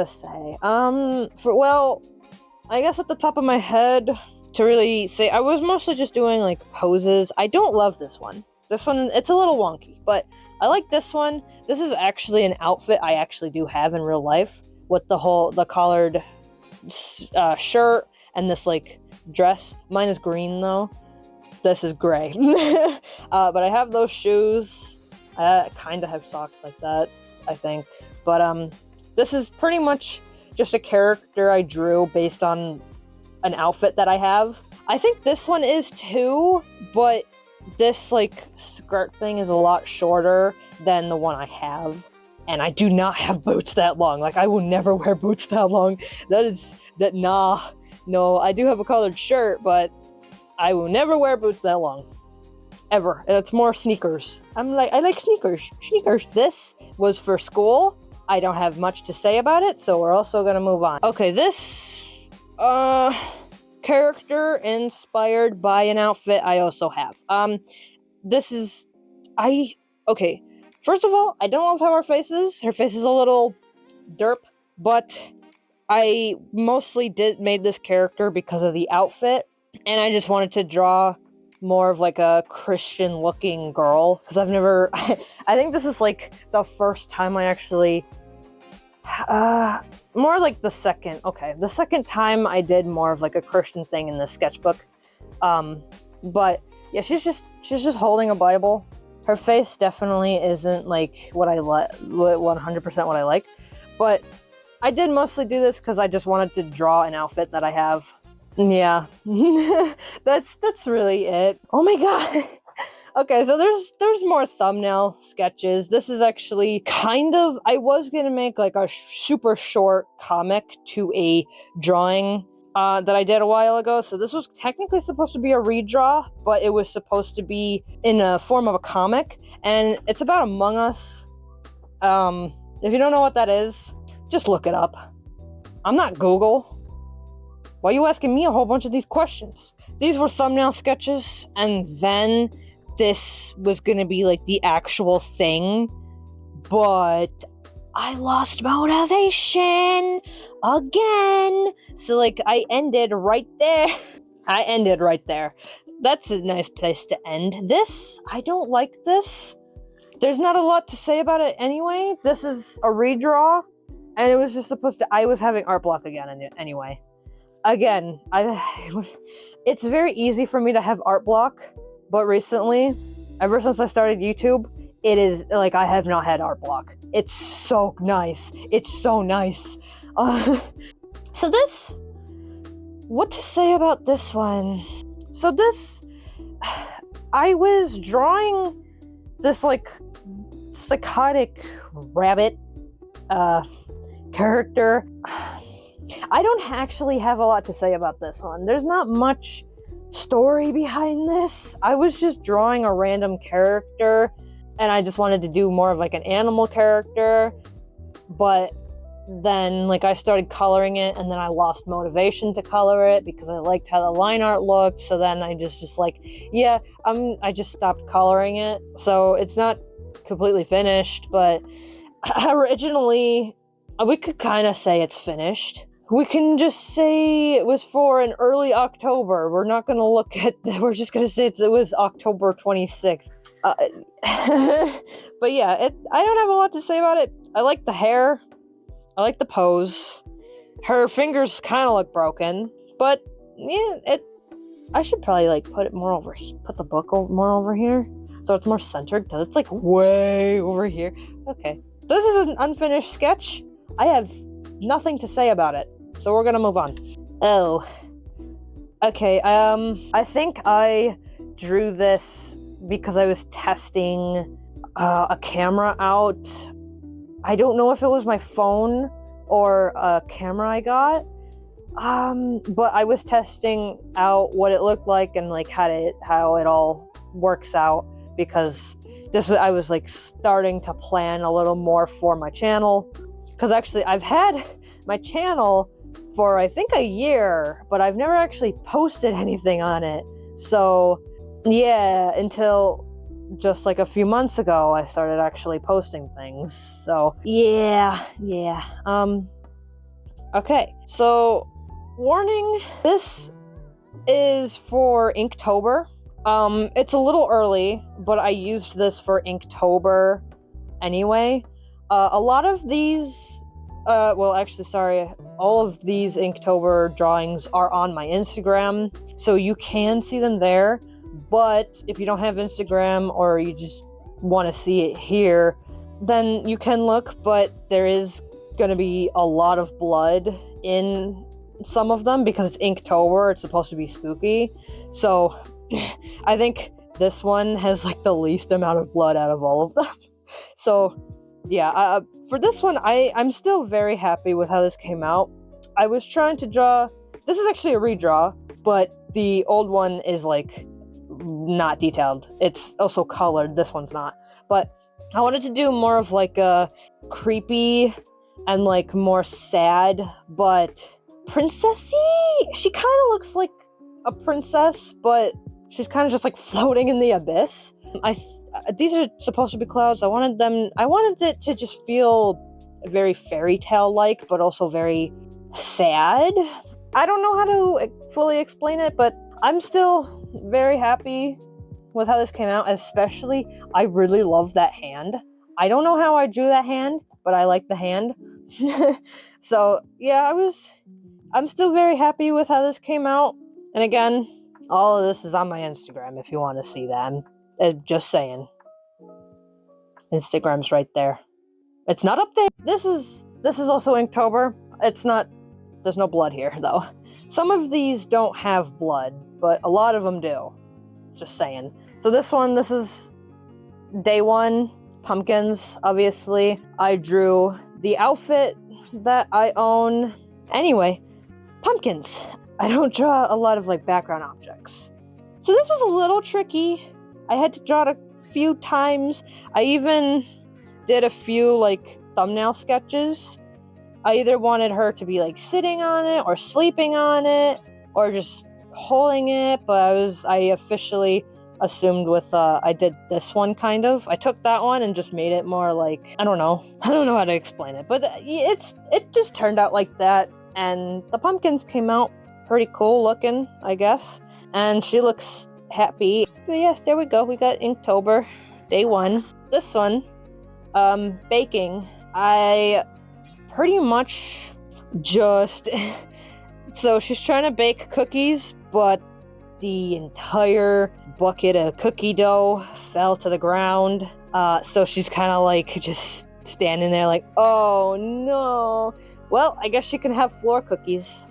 S1: I guess at the top of my head, to really say, I was mostly just doing like poses. I don't love this one. This one, it's a little wonky, but I like this one. This is actually an outfit I actually do have in real life with the collared shirt and this like dress. Mine is green though. This is gray. But I have those shoes. I kind of have socks like that, I think. But this is pretty much just a character I drew based on an outfit that I have. I think this one is too, but this like skirt thing is a lot shorter than the one I have. And I do not have boots that long. Like, I will never wear boots that long. No, I do have a collared shirt, but I will never wear boots that long. Ever. It's more sneakers. I like sneakers. This was for school. I don't have much to say about it, so we're also gonna move on. Okay, this character inspired by an outfit I also have. Okay. First of all, I don't love how her face is. Her face is a little derp, but I mostly made this character because of the outfit, and I just wanted to draw more of like a Christian looking girl, because I've never I think this is like the first time I actually more like the second time I did more of like a Christian thing in the sketchbook. But yeah, she's just holding a Bible. Her face definitely isn't like what I 100% what I like, but I did mostly do this because I just wanted to draw an outfit that I have. Yeah, that's really it. Oh my god. Okay, so there's more thumbnail sketches. This is actually kind of, I was gonna make like a super short comic to a drawing that I did a while ago. So this was technically supposed to be a redraw, but it was supposed to be in a form of a comic, and it's about Among Us. If you don't know what that is, just look it up. I'm not Google. Why are you asking me a whole bunch of these questions? These were thumbnail sketches, and then this was gonna be like the actual thing, but I lost motivation again. So like I ended right there. That's a nice place to end. This, I don't like this. There's not a lot to say about it anyway. This is a redraw, and it was just supposed to, I was having art block again anyway. Again, it's very easy for me to have art block, but recently, ever since I started YouTube, it is like I have not had art block. It's so nice. So this, what to say about this one? So this, I was drawing this like psychotic rabbit character. I don't actually have a lot to say about this one. There's not much story behind this. I was just drawing a random character, and I just wanted to do more of like an animal character, but then like I started coloring it, and then I lost motivation to color it because I liked how the line art looked. So then I just like, yeah, I just stopped coloring it. So it's not completely finished, but originally we could kind of say it's finished. We can just say it was for an early October. We're not going to look at, we're just going to say it was October 26th. But yeah, I don't have a lot to say about it. I like the hair. I like the pose. Her fingers kind of look broken, but yeah, I should probably like put it more over, put the book more over here, so it's more centered, because it's like way over here. Okay, this is an unfinished sketch. I have nothing to say about it, so we're gonna move on. Oh, okay. I think I drew this because I was testing a camera out. I don't know if it was my phone or a camera I got, but I was testing out what it looked like and like how it all works out, because I was like starting to plan a little more for my channel, because actually I've had my channel for I think a year, but I've never actually posted anything on it. So yeah, until just like a few months ago, I started actually posting things. So yeah. Okay, so warning, this is for Inktober. It's a little early, but I used this for Inktober anyway. A lot of these, all of these Inktober drawings are on my Instagram, so you can see them there. But if you don't have Instagram, or you just want to see it here, then you can look, but there is going to be a lot of blood in some of them because it's Inktober, it's supposed to be spooky. So I think this one has like the least amount of blood out of all of them. So yeah, for this one, I'm still very happy with how this came out. I was trying to draw, this is actually a redraw, but the old one is like not detailed. It's also colored, this one's not. But I wanted to do more of like a creepy and like more sad, but princessy. She kind of looks like a princess, but she's kind of just like floating in the abyss. These are supposed to be clouds. I wanted it to just feel very fairy tale like, but also very sad. I don't know how to fully explain it, but I'm still very happy with how this came out. Especially, I really love that hand. I don't know how I drew that hand, but I like the hand. So yeah, I'm still very happy with how this came out. And again, all of this is on my Instagram if you want to see that. I'm just saying. Instagram's right there. It's not up there. This is also Inktober. It's not, there's no blood here though. Some of these don't have blood, but a lot of them do. Just saying. So this is day one, pumpkins, obviously. I drew the outfit that I own. Anyway, pumpkins. I don't draw a lot of like background objects. So this was a little tricky. I had to draw it a few times. I even did a few like thumbnail sketches. I either wanted her to be like sitting on it or sleeping on it or just holding it, but I officially assumed with I did this one kind of. I took that one and just made it more like, I don't know how to explain it, but it just turned out like that, and the pumpkins came out pretty cool looking, I guess, and she looks happy. But yes, there we go. We got Inktober, day one. This one, baking. I pretty much just so she's trying to bake cookies, but the entire bucket of cookie dough fell to the ground. So she's kind of like just standing there like, oh no. Well, I guess she can have floor cookies.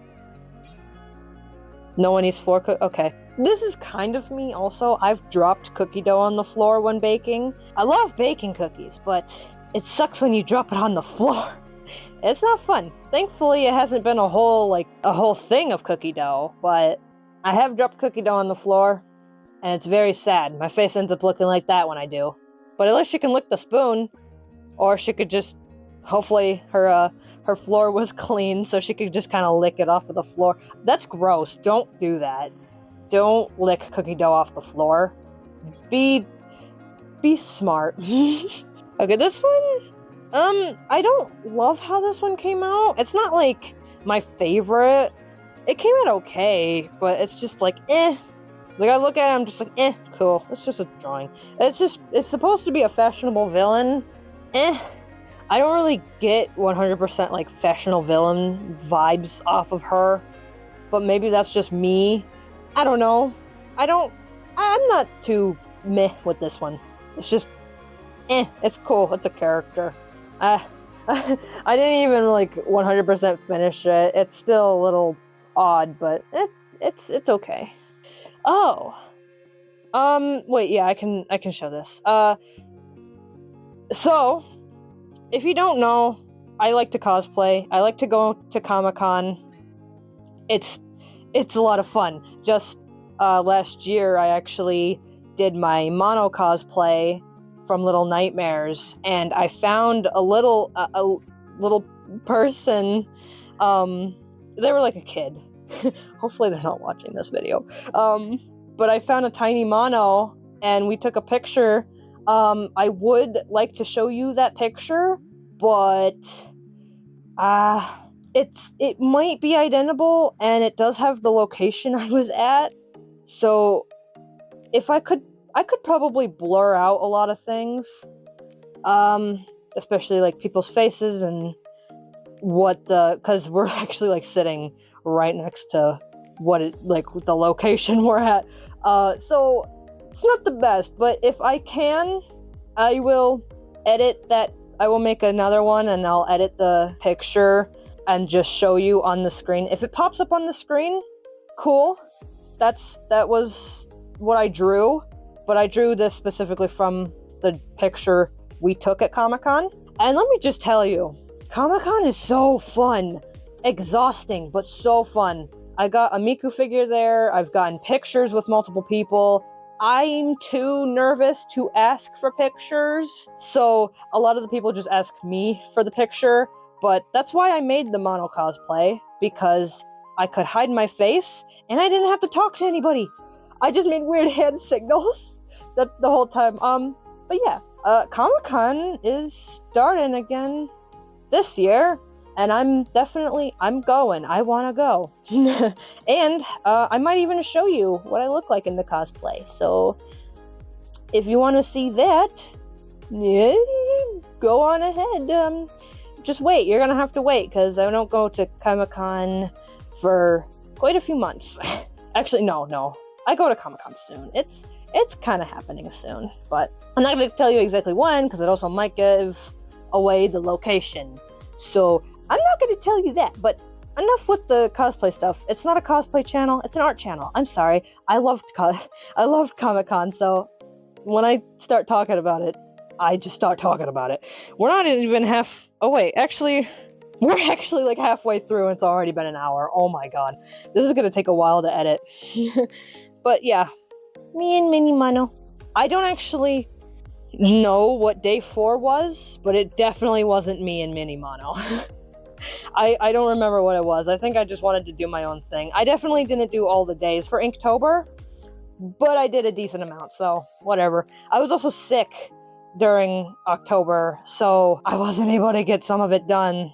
S1: No one eats floor cookies? Okay. This is kind of me also. I've dropped cookie dough on the floor when baking. I love baking cookies, but it sucks when you drop it on the floor. It's not fun. Thankfully, it hasn't been a whole thing of cookie dough, but I have dropped cookie dough on the floor, and it's very sad. My face ends up looking like that when I do. But at least she can lick the spoon, or she could just, hopefully her floor was clean, so she could just kind of lick it off of the floor. That's gross. Don't do that. Don't lick cookie dough off the floor. Be smart. Okay, this one, I don't love how this one came out. It's not like my favorite. It came out okay, but it's just like, eh. Like, I look at it, I'm just like, eh, cool. It's just a drawing. It's supposed to be a fashionable villain. Eh. I don't really get 100% like fashionable villain vibes off of her, but maybe that's just me. I don't know. I'm not too meh with this one. It's just, it's cool. It's a character. I didn't even like 100% finish it. It's still a little odd, but it's okay. Oh. Wait, yeah, I can show this. So, if you don't know, I like to cosplay. I like to go to Comic-Con. It's a lot of fun. Just last year, I actually did my mono cosplay from Little Nightmares, and I found a little person. They were like a kid. Hopefully, they're not watching this video. But I found a tiny mono, and we took a picture. I would like to show you that picture, but it might be identical, and it does have the location I was at. So if I could probably blur out a lot of things, especially like people's faces and because we're actually like sitting right next to the location we're at. So it's not the best, but if I can, I will edit that. I will make another one, and I'll edit the picture and just show you on the screen. If it pops up on the screen, cool. That was what I drew, but I drew this specifically from the picture we took at Comic-Con. And let me just tell you, Comic-Con is so fun. Exhausting, but so fun. I got a Miku figure there. I've gotten pictures with multiple people. I'm too nervous to ask for pictures, so a lot of the people just ask me for the picture, but that's why I made the mono cosplay, because I could hide my face, and I didn't have to talk to anybody. I just made weird hand signals the whole time. But yeah, Comic-Con is starting again this year, and I'm going. I want to go. And I might even show you what I look like in the cosplay. So if you want to see that, yeah, go on ahead. Just wait. You're going to have to wait, because I don't go to Comic-Con for quite a few months. Actually, no. I go to Comic-Con soon. It's kind of happening soon, but I'm not going to tell you exactly when, because it also might give away the location. So I'm not going to tell you that, but enough with the cosplay stuff. It's not a cosplay channel, it's an art channel. I'm sorry. I loved Comic-Con, so when I start talking about it, I just start talking about it. We're not even we're actually like halfway through, and it's already been an hour. Oh my god. This is going to take a while to edit. But yeah, me and Mini Mono. I don't actually know what day 4 was, but it definitely wasn't me and Mini Mono. I don't remember what it was. I think I just wanted to do my own thing. I definitely didn't do all the days for Inktober, but I did a decent amount, so whatever. I was also sick during October, so I wasn't able to get some of it done.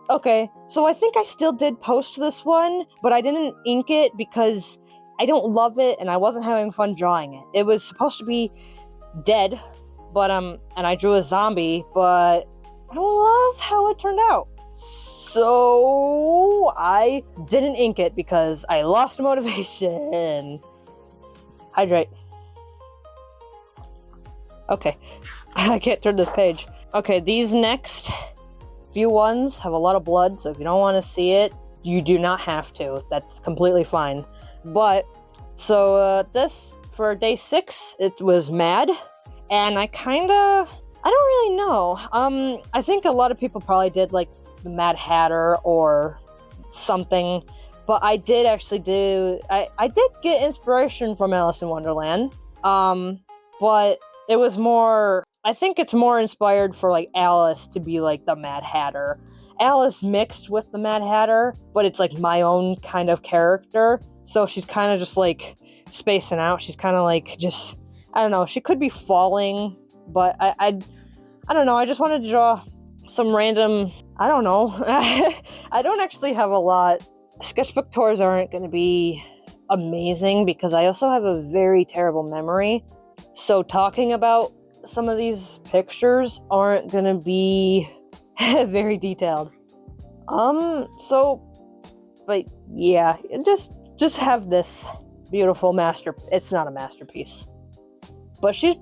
S1: Okay, so I think I still did post this one, but I didn't ink it because I don't love it, and I wasn't having fun drawing it. It was supposed to be dead, but and I drew a zombie, but I don't love how it turned out. So I didn't ink it because I lost motivation. Hydrate. Okay, I can't turn this page. Okay, these next few ones have a lot of blood, so if you don't want to see it, you do not have to. That's completely fine. But, so this, for day 6, it was Mad, and I don't really know. I think a lot of people probably did, like, the Mad Hatter or something, but I did actually I did get inspiration from Alice in Wonderland. But it was more, I think it's more inspired for like Alice to be like the Mad Hatter. Alice mixed with the Mad Hatter, but it's like my own kind of character. So she's kind of just like spacing out. She's kind of like just, I don't know, she could be falling, but I don't know. I just wanted to draw some random, I don't know. I don't actually have a lot. Sketchbook tours aren't going to be amazing because I also have a very terrible memory. So talking about some of these pictures aren't going to be very detailed. But yeah, just have this beautiful it's not a masterpiece, but she's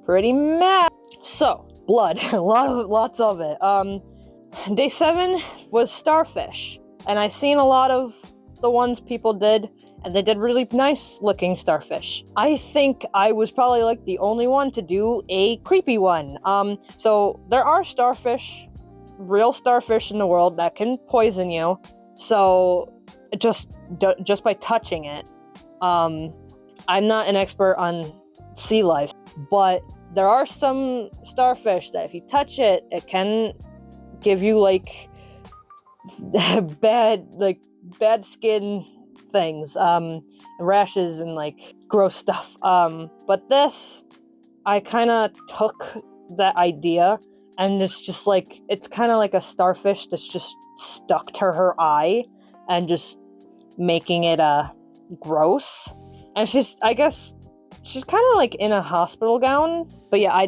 S1: pretty mad. So, blood, lots of it. Day 7 was starfish, and I seen a lot of the ones people did, and they did really nice looking starfish. I think I was probably like the only one to do a creepy one. So there are real starfish in the world that can poison you. So just by touching it, I'm not an expert on sea life, but there are some starfish that if you touch it, it can give you like bad skin things, rashes and like gross stuff. But this, I kind of took that idea and it's just like, it's kind of like a starfish that's just stuck to her eye and just making it gross. And I guess she's kind of like in a hospital gown. But yeah, I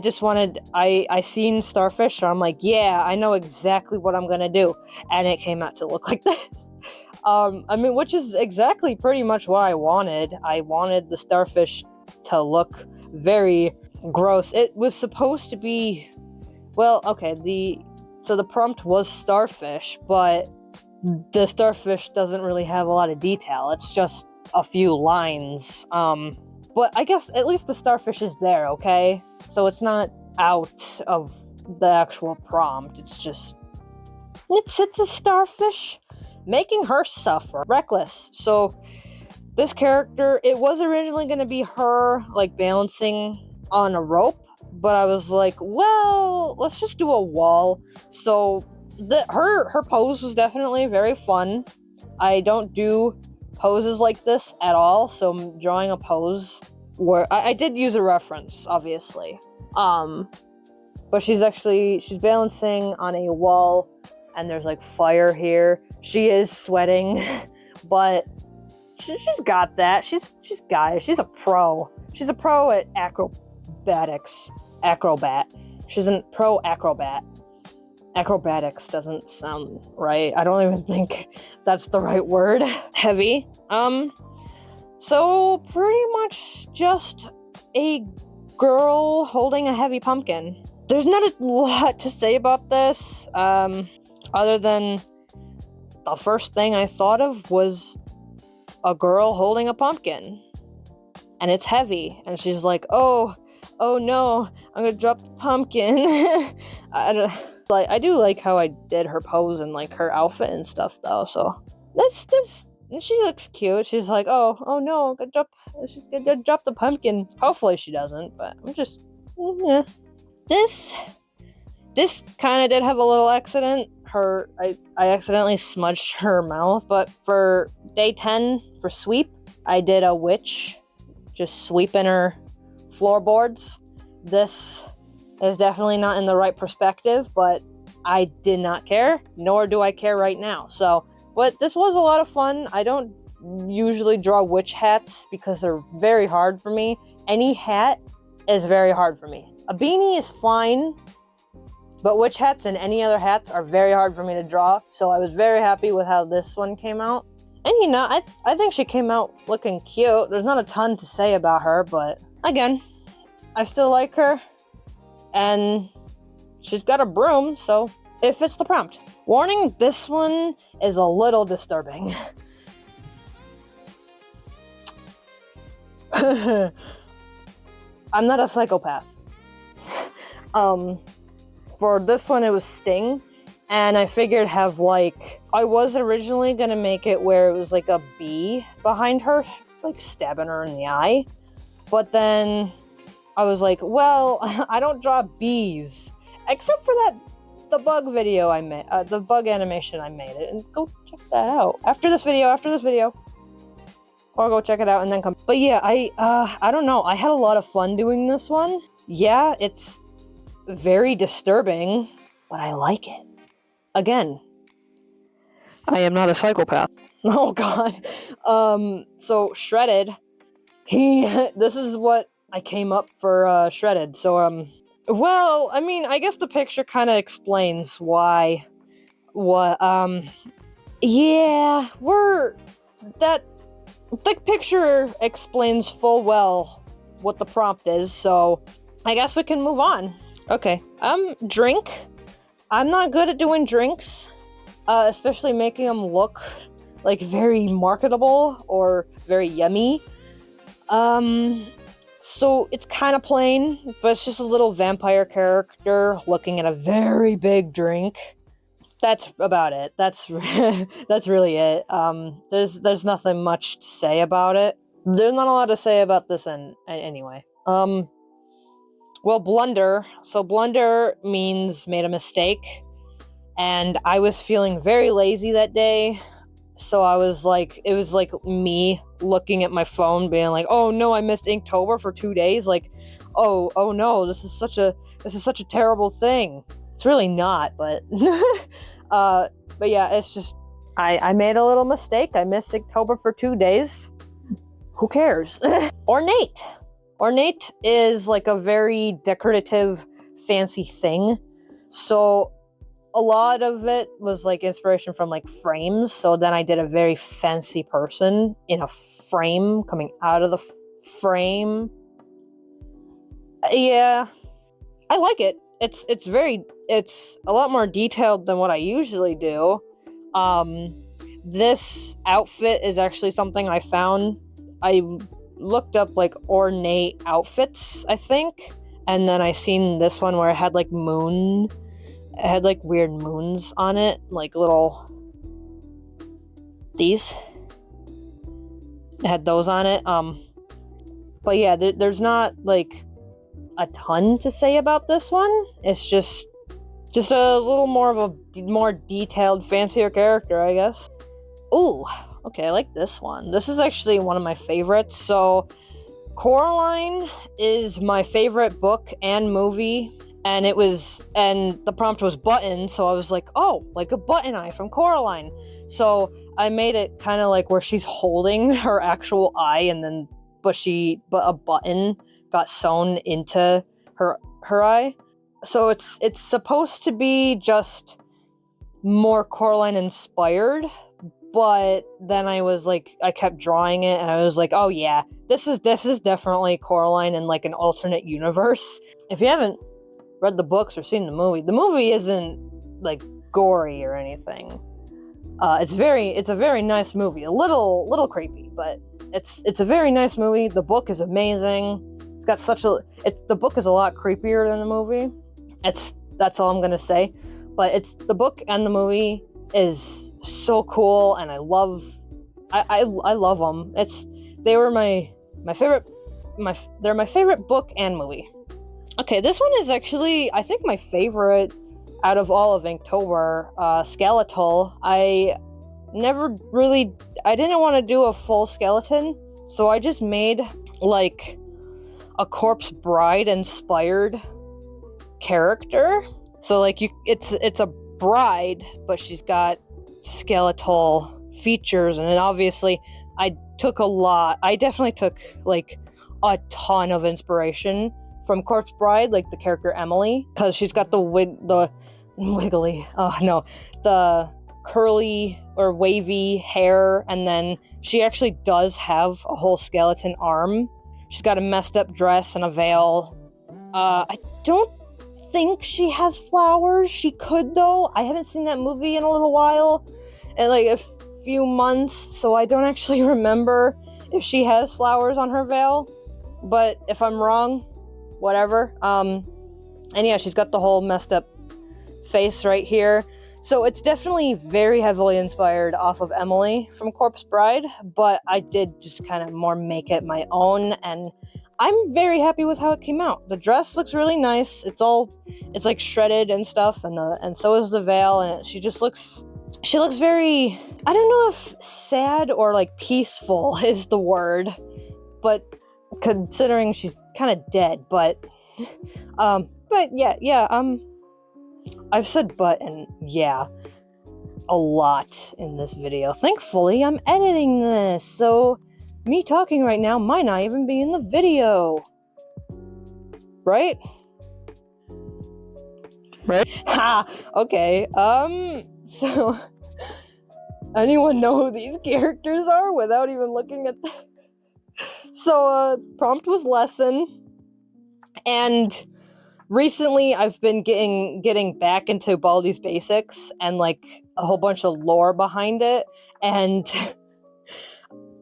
S1: seen starfish, so I'm like, yeah, I know exactly what I'm gonna do. And it came out to look like this. Which is exactly pretty much what I wanted. I wanted the starfish to look very gross. It was supposed to be, well, okay, so the prompt was starfish, but the starfish doesn't really have a lot of detail. It's just a few lines. But I guess at least the starfish is there, okay? So it's not out of the actual prompt. It's just, it's a starfish making her suffer. Reckless. So this character, it was originally going to be her like balancing on a rope, but I was like, well, let's just do a wall. So her pose was definitely very fun. I don't do poses like this at all, so I'm drawing a pose where I did use a reference, obviously. But she's balancing on a wall, and there's like fire here. She is sweating, but she's got that. She's got it. She's a pro. She's a pro at acrobatics. Acrobat. She's a pro acrobat. Acrobatics doesn't sound right. I don't even think that's the right word. Heavy. So pretty much just a girl holding a heavy pumpkin. There's not a lot to say about this, other than the first thing I thought of was a girl holding a pumpkin. And it's heavy. And she's like, oh no, I'm gonna drop the pumpkin. I do like how I did her pose and like her outfit and stuff though, so that's she looks cute. She's like, oh no, she's gonna drop the pumpkin. Hopefully she doesn't, but I'm just, yeah. This kind of did have a little accident. I accidentally smudged her mouth, but for day 10, for sweep, I did a witch, just sweeping her floorboards. This is definitely not in the right perspective, but I did not care, nor do I care right now. So, but this was a lot of fun. I don't usually draw witch hats because they're very hard for me. Any hat is very hard for me. A beanie is fine, but witch hats and any other hats are very hard for me to draw. So I was very happy with how this one came out. And you know, I think she came out looking cute. There's not a ton to say about her, but again, I still like her. And she's got a broom, so it fits the prompt. Warning, this one is a little disturbing. I'm not a psychopath. For this one, it was Sting. And I figured have like, I was originally gonna make it where it was like a bee behind her, like stabbing her in the eye. But then I was like, well, I don't draw bees, except for the bug video I made, the bug animation I made it, and go check that out after this video, or go check it out and then come. But yeah, I don't know, I had a lot of fun doing this one. Yeah, it's very disturbing, but I like it. Again, I am not a psychopath. Oh god. So Shredded, this is what I came up for Shredded. So well, I mean, I guess the picture kind of explains why yeah, the picture explains full well what the prompt is, so I guess we can move on. Okay. Drink. I'm not good at doing drinks, especially making them look like very marketable or very yummy. So it's kind of plain, but it's just a little vampire character looking at a very big drink. That's about it. That's that's really it. There's nothing much to say about it. There's not a lot to say about this anyway. Well, blunder. So blunder means made a mistake, and I was feeling very lazy that day. So I was like, it was like me looking at my phone, being like, "Oh no, I missed Inktober for 2 days." Like, oh no, this is such a terrible thing. It's really not, but but yeah, it's just I made a little mistake. I missed Inktober for 2 days. Who cares? Ornate. Ornate is like a very decorative, fancy thing. So a lot of it was like inspiration from like frames. So then I did a very fancy person in a frame coming out of the frame. Yeah, I like it. It's a lot more detailed than what I usually do. This outfit is actually something I found. I looked up like ornate outfits, I think, and then I seen this one where it had like it had like weird moons on it, like little these. It had those on it. But yeah, there's not like a ton to say about this one. It's just a little more of a more detailed, fancier character, I guess. Ooh, okay, I like this one. This is actually one of my favorites. So, Coraline is my favorite book and movie, and the prompt was button, so I was like, oh, like a button eye from Coraline. So I made it kind of like where she's holding her actual eye, and then but a button got sewn into her eye. So it's supposed to be just more Coraline inspired. But then I kept drawing it, and I was like, oh yeah, this is definitely Coraline in like an alternate universe. If you haven't read the books or seen the movie isn't like gory or anything. It's a very nice movie. A little creepy, but it's a very nice movie. The book is amazing. It's got the book is a lot creepier than the movie. That's all I'm gonna say. But the book and the movie is so cool, and I love them. They were my favorite. They're my favorite book and movie. Okay, this one is actually, I think, my favorite out of all of Inktober. Skeletal. I didn't want to do a full skeleton, so I just made like a corpse bride inspired character. So like it's a bride, but she's got skeletal features, and then obviously I definitely took like a ton of inspiration from Corpse Bride, like the character Emily, because she's got the curly or wavy hair, and then she actually does have a whole skeleton arm. She's got a messed up dress and a veil. I don't think she has flowers. She could, though. I haven't seen that movie in a little while, in like a few months, so I don't actually remember if she has flowers on her veil. But if I'm wrong, whatever. And yeah, she's got the whole messed up face right here. So it's definitely very heavily inspired off of Emily from Corpse Bride, but I did just kind of more make it my own, and I'm very happy with how it came out. The dress looks really nice. It's like shredded and stuff, and so is the veil, and she looks very, I don't know if sad or like peaceful is the word, but considering she's kind of dead, but yeah, I've said but and yeah a lot in this video. Thankfully, I'm editing this, so me talking right now might not even be in the video. Right? Ha! Okay, so anyone know who these characters are without even looking at them? So, prompt was lesson, and recently I've been getting back into Baldi's Basics and like a whole bunch of lore behind it, and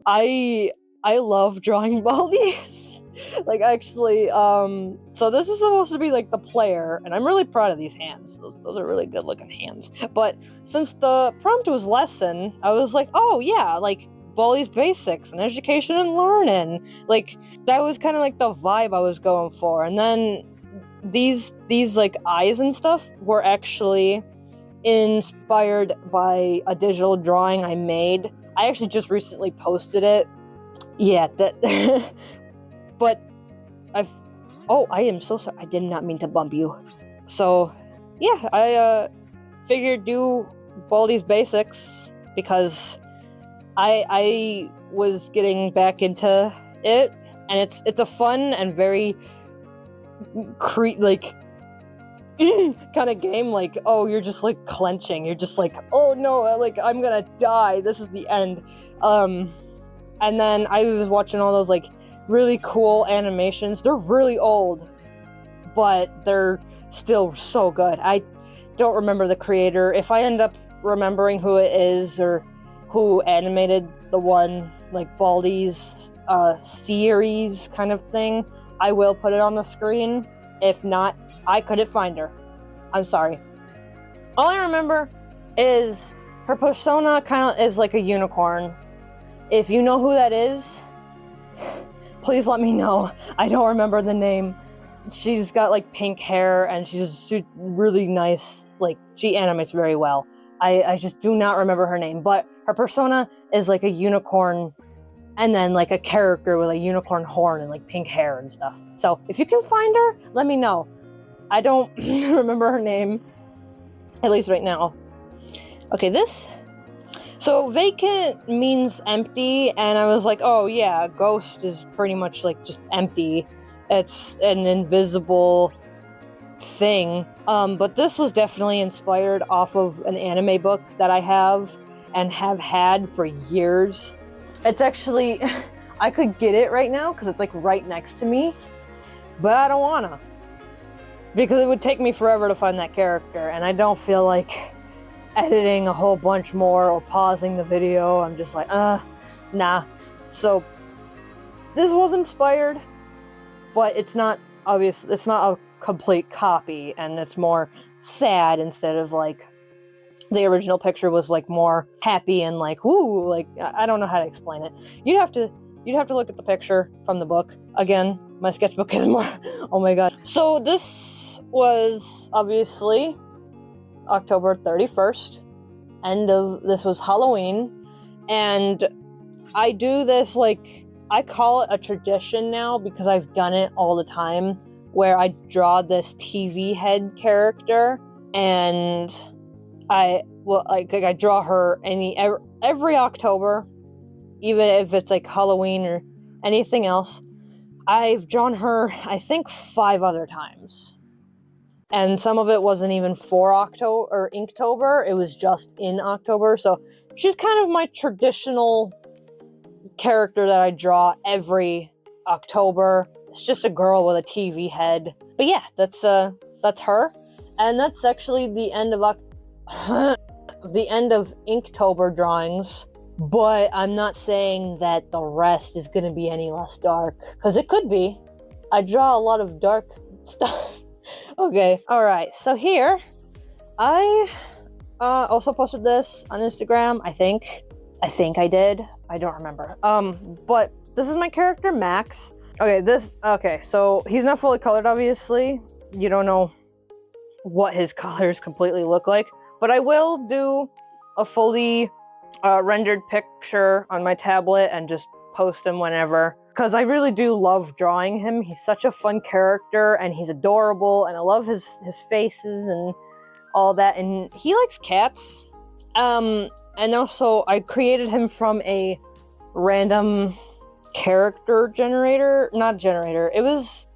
S1: I love drawing Baldi's. Like, actually, so this is supposed to be like the player, and I'm really proud of these hands. Those are really good looking hands. But since the prompt was lesson, I was like, oh yeah, like Baldi's Basics and education and learning. Like, that was kind of like the vibe I was going for. And then these like eyes and stuff were actually inspired by a digital drawing I made. I actually just recently posted it. Yeah, that but I am so sorry. I did not mean to bump you. So yeah, I figured do Baldi's Basics because I was getting back into it, and it's a fun and very kind of game. Like, oh, you're just like clenching. You're just like, oh no, like I'm gonna die. This is the end. And then I was watching all those like really cool animations. They're really old, but they're still so good. I don't remember the creator. If I end up remembering who it is or who animated the one like Baldi's series kind of thing, I will put it on the screen. If not, I couldn't find her. I'm sorry. All I remember is her persona kind of is like a unicorn. If you know who that is, please let me know. I don't remember the name. She's got like pink hair and she's really nice. Like, she animates very well. I just do not remember her name, but her persona is like a unicorn and then like a character with a unicorn horn and like pink hair and stuff. So if you can find her, let me know. I don't remember her name, at least right now. Okay, so vacant means empty, and I was like, oh yeah, ghost is pretty much like just empty. It's an invisible thing. But this was definitely inspired off of an anime book that I have and have had for years. It's actually, I could get it right now because it's like right next to me, but I don't wanna. Because it would take me forever to find that character, and I don't feel like editing a whole bunch more or pausing the video. I'm just like, nah. So this was inspired, but it's not obvious. It's not a complete copy, and it's more sad instead of like the original picture was like more happy and like woo. Like, I don't know how to explain it. You'd have to look at the picture from the book. Again, my sketchbook is more. Oh my god. So this was obviously October 31st. This was Halloween, and I do this like, I call it a tradition now because I've done it all the time, where I draw this TV head character, and I draw her every October, even if it's like Halloween or anything else. I've drawn her, I think, 5 other times. And some of it wasn't even for October or Inktober, it was just in October. So she's kind of my traditional character that I draw every October. It's just a girl with a TV head. But yeah, that's her. And that's actually the end of the end of Inktober drawings. But I'm not saying that the rest is gonna be any less dark, because it could be. I draw a lot of dark stuff. Okay, alright, so here, I also posted this on Instagram, I think. I think I did. I don't remember. But this is my character, Max. Okay, so he's not fully colored, obviously. You don't know what his colors completely look like, but I will do a fully rendered picture on my tablet and just post him whenever, because I really do love drawing him. He's such a fun character and he's adorable, and I love his faces and all that, and he likes cats. And also I created him from a random character generator, not generator, it was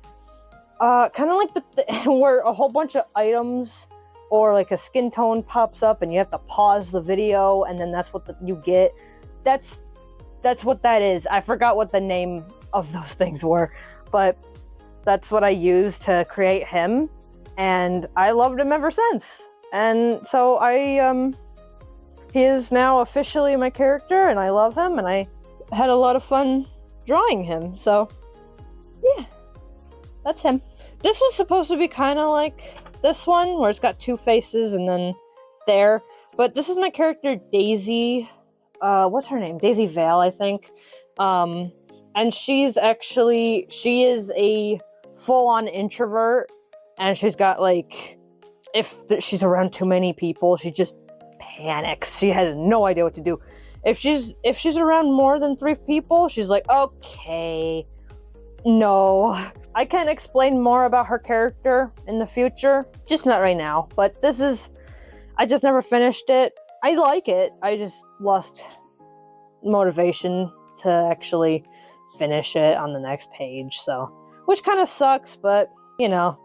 S1: kind of like where a whole bunch of items or like a skin tone pops up and you have to pause the video and then that's what you get. That's what that is. I forgot what the name of those things were, but that's what I used to create him, and I loved him ever since. And so he is now officially my character, and I love him, and I had a lot of fun drawing him. So yeah, that's him. This was supposed to be kind of like this one, where it's got two faces and then there. But this is my character, Daisy. What's her name? Daisy Vale, I think. And she is a full-on introvert, and she's got like, if she's around too many people, she just panics. She has no idea what to do. If she's around more than 3 people, she's like, okay, no. I can explain more about her character in the future, just not right now. But I just never finished it. I like it. I just lost motivation to actually finish it on the next page, so, which kind of sucks, but you know,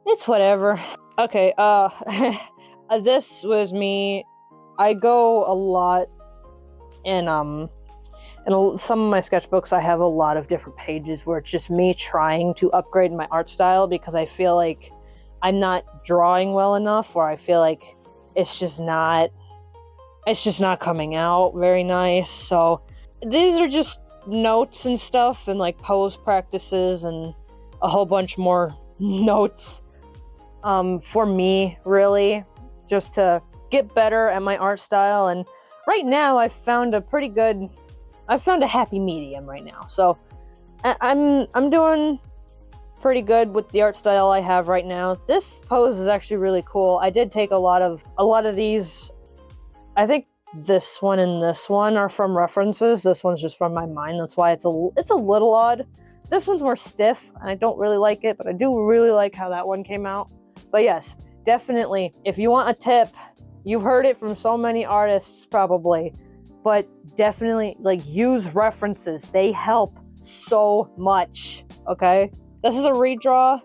S1: it's whatever. Okay, this was me. I go a lot in some of my sketchbooks. I have a lot of different pages where it's just me trying to upgrade my art style because I feel like I'm not drawing well enough, or I feel like it's just not coming out very nice. So these are just notes and stuff, and like pose practices and a whole bunch more notes for me, really, just to get better at my art style. And right now I've found a happy medium right now. So I'm doing pretty good with the art style I have right now. This pose is actually really cool. I did take a lot of these. I think this one and this one are from references. This one's just from my mind. That's why it's a little odd. This one's more stiff, and I don't really like it, but I do really like how that one came out. But yes, definitely, if you want a tip, you've heard it from so many artists probably, but definitely, like, use references. They help so much, okay? This is a redraw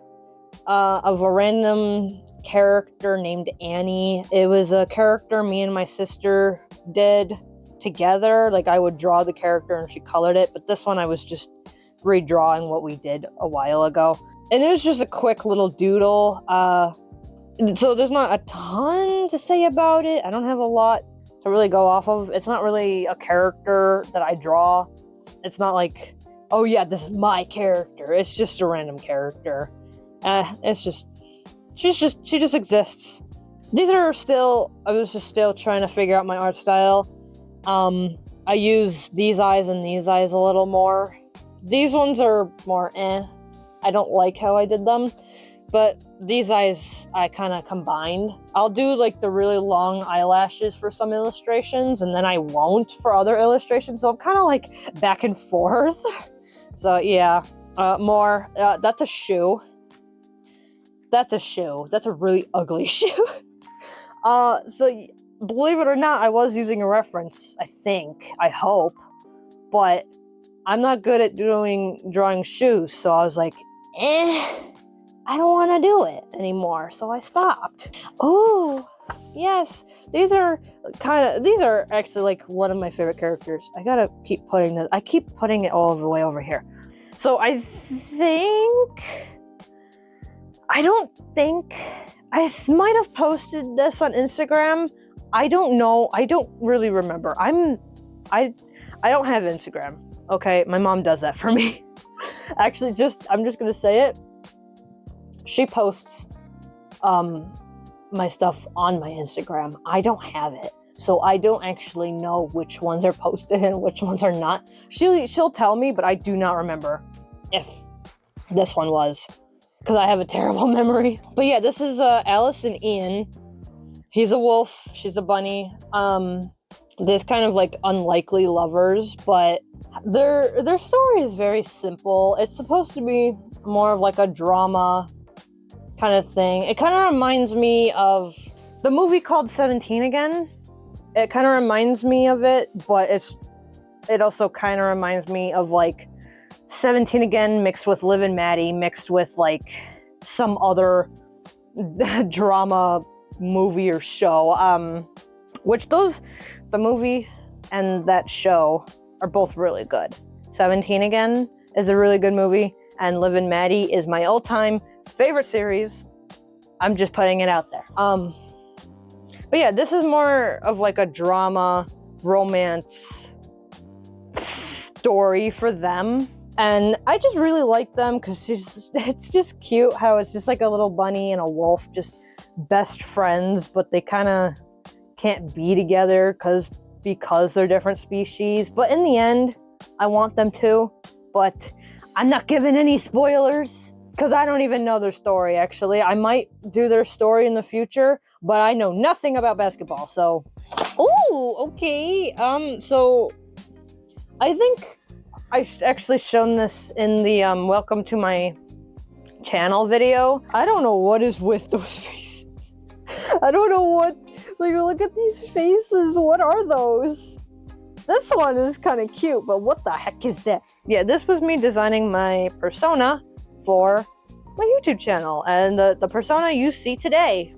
S1: of a random character named Annie. It was a character me and my sister did together. Like, I would draw the character and she colored it, but this one I was just redrawing what we did a while ago. And it was just a quick little doodle. So there's not a ton to say about it. I don't have a lot to really go off of. It's not really a character that I draw. It's not like, oh yeah, this is my character. It's just a random character. She just exists. I was just still trying to figure out my art style. I use these eyes and these eyes a little more. These ones are more I don't like how I did them. But these eyes I kind of combined. I'll do like the really long eyelashes for some illustrations, and then I won't for other illustrations. So I'm kind of like back and forth. So yeah, that's a shoe. That's a really ugly shoe. So believe it or not, I was using a reference, I hope, but I'm not good at drawing shoes, so I was like, I don't want to do it anymore, so I stopped. Oh, yes, these are actually like one of my favorite characters. I gotta keep putting this. I keep putting it all the way over here. So I might have posted this on Instagram. I don't know. I don't really remember. I don't have Instagram. Okay, my mom does that for me. Actually, I'm just gonna say it. She posts my stuff on my Instagram. I don't have it. So I don't actually know which ones are posted and which ones are not. She'll tell me, but I do not remember if this one was, because I have a terrible memory. But yeah, this is Alice and Ian. He's a wolf, she's a bunny. They're kind of like unlikely lovers, but their story is very simple. It's supposed to be more of like a drama kind of thing. It kind of reminds me of the movie called 17 Again. It kind of reminds me of it, but it also kind of reminds me of like 17 Again mixed with Liv and Maddie, mixed with like some other drama movie or show. Which the movie and that show are both really good. 17 Again is a really good movie, and Liv and Maddie is my all-time favorite series. I'm just putting it out there. But yeah, this is more of like a drama, romance story for them. And I just really like them because it's just cute how it's just like a little bunny and a wolf, just best friends, but they kind of can't be together because they're different species. But in the end, I want them to, but I'm not giving any spoilers because I don't even know their story, actually. I might do their story in the future, but I know nothing about basketball, so... Oh, okay. So I think I actually shown this in the welcome to my channel video. I don't know what is with those faces. I don't know what... Like, look at these faces. What are those? This one is kind of cute, but what the heck is that? Yeah, this was me designing my persona for my YouTube channel, and the persona you see today.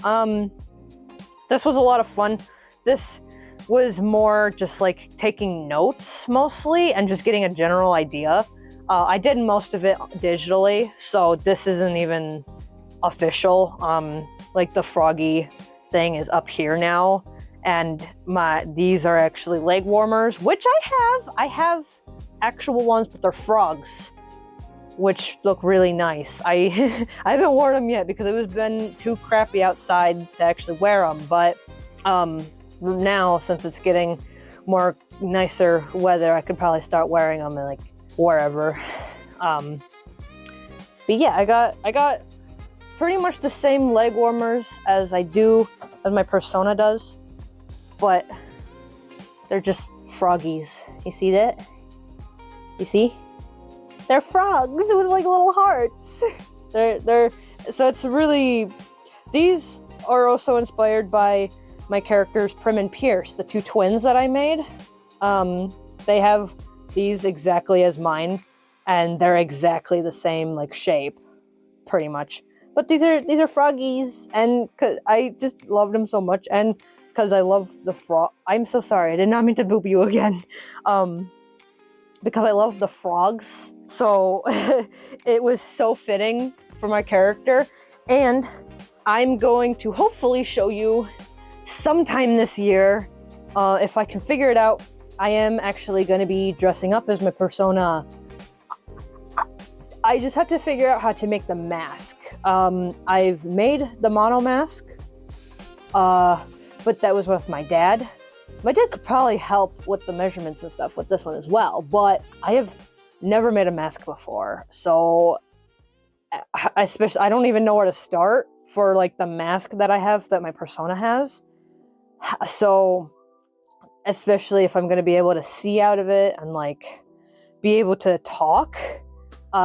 S1: This was a lot of fun. This was more just like taking notes mostly and just getting a general idea. I did most of it digitally, so this isn't even official. Like the froggy thing is up here now, and these are actually leg warmers, which I have actual ones, but they're frogs, which look really nice. I haven't worn them yet because it was been too crappy outside to actually wear them, but now since it's getting more nicer weather, I could probably start wearing them in like wherever. But yeah, I got pretty much the same leg warmers as my persona does, but they're just froggies. You see that? You see? They're frogs with like little hearts. So it's really, these are also inspired by my characters Prim and Pierce, the two twins that I made. They have these exactly as mine, and they're exactly the same like shape, pretty much. But these are froggies, and cause I just love them so much, and because I love the frog. I'm so sorry, I did not mean to boop you again. Because I love the frogs, so it was so fitting for my character, and I'm going to hopefully show you sometime this year, if I can figure it out. I am actually going to be dressing up as my persona. I just have to figure out how to make the mask. I've made the mono mask, but that was with my dad. My dad could probably help with the measurements and stuff with this one as well, but I have never made a mask before, so I don't even know where to start for like the mask that I have that my persona has. So, especially if I'm going to be able to see out of it and like be able to talk.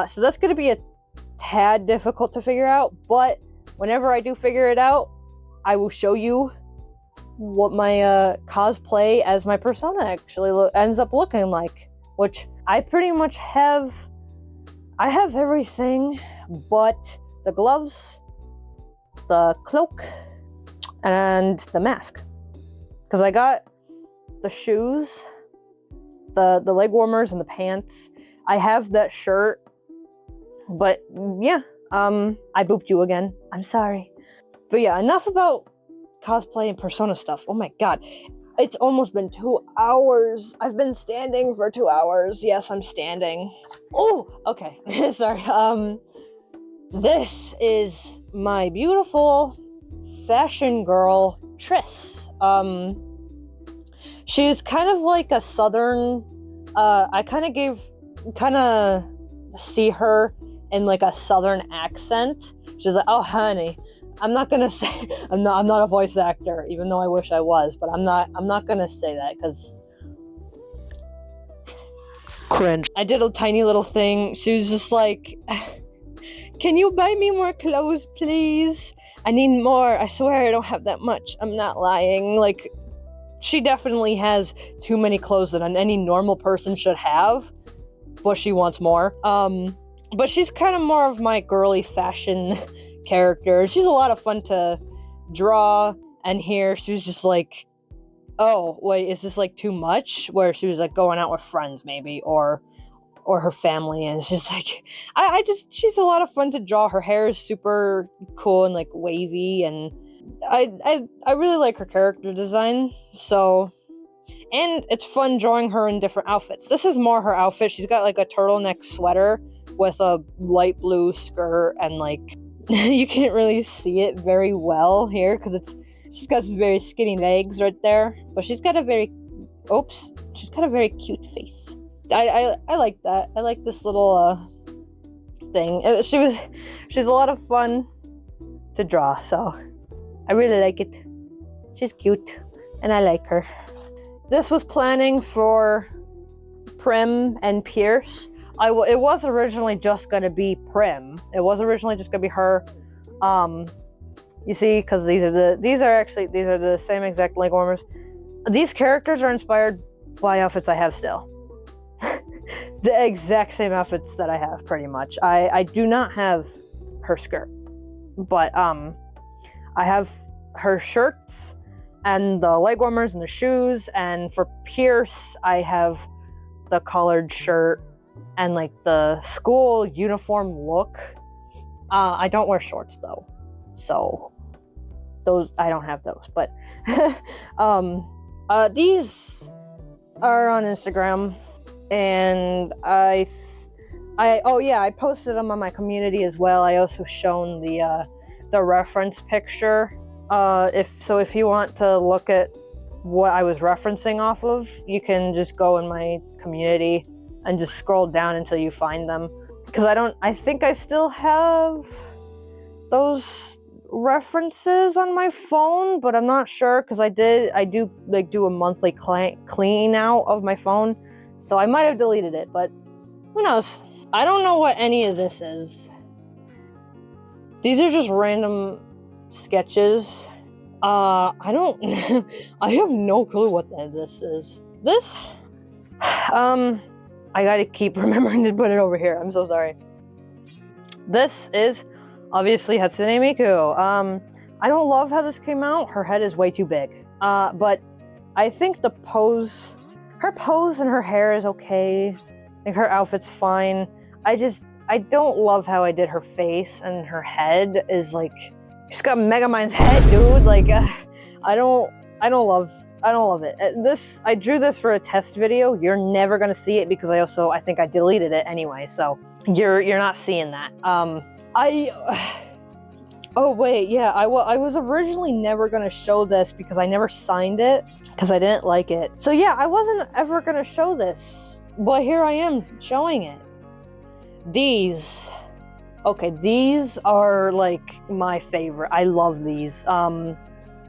S1: So that's going to be a tad difficult to figure out, but whenever I do figure it out, I will show you what my cosplay as my persona actually ends up looking like, which I pretty much have. I have everything but the gloves, the cloak, and the mask. Because I got the shoes, the leg warmers, and the pants. I have that shirt, but yeah, I booped you again. I'm sorry. But yeah, enough about cosplay and persona stuff. Oh my god, it's almost been 2 hours. I've been standing for 2 hours. Yes, I'm standing. Oh, okay. Sorry. This is my beautiful fashion girl, Triss. She's kind of like a southern, I kind of see her in like a southern accent. She's like, oh honey, I'm not gonna say, I'm not a voice actor, even though I wish I was, but I'm not gonna say that, because cringe. I did a tiny little thing. She was just like, can you buy me more clothes, please? I need more. I swear I don't have that much. I'm not lying. Like, she definitely has too many clothes than any normal person should have, but she wants more. But she's kind of more of my girly fashion character. She's a lot of fun to draw, and here she was just like, oh, wait, is this like too much? Where she was like going out with friends maybe, or her family, and it's just like, she's a lot of fun to draw. Her hair is super cool and like wavy, and I really like her character design, so, and it's fun drawing her in different outfits. This is more her outfit. She's got like a turtleneck sweater with a light blue skirt, and like, you can't really see it very well here, because she's got some very skinny legs right there, but she's got a very cute face. I like that. I like this little thing. She's a lot of fun to draw, so I really like it. She's cute, and I like her. This was planning for Prim and Pierce. It was originally just gonna be Prim. It was originally just gonna be her. You see, because these are the same exact leg warmers. These characters are inspired by outfits I have still. The exact same outfits that I have, pretty much. I do not have her skirt, but I have her shirts and the leg warmers and the shoes, and for Pierce I have the collared shirt and like the school uniform look. I don't wear shorts though, so those, I don't have those, but these are on Instagram, and I posted them on my community as well. I also shown the reference picture. If you want to look at what I was referencing off of, you can just go in my community and just scroll down until you find them, because I think I still have those references on my phone, but I'm not sure, because I do like do a monthly clean out of my phone, so I might have deleted it, but who knows. I don't know what any of this is. These are just random sketches. I don't I have no clue what this is. This I gotta keep remembering to put it over here. I'm so sorry. This is obviously Hatsune Miku. I don't love how this came out. Her head is way too big. But I think her pose and her hair is okay. I think her outfit's fine. I don't love how I did her face, and her head is like, she's got Megamind's head, dude. Like, I don't love it. I drew this for a test video. You're never gonna see it, because I think I deleted it anyway, so you're not seeing that. Oh wait, yeah, I was originally never gonna show this because I never signed it, because I didn't like it. So yeah, I wasn't ever gonna show this, but here I am showing it. These are like my favorite. I love these.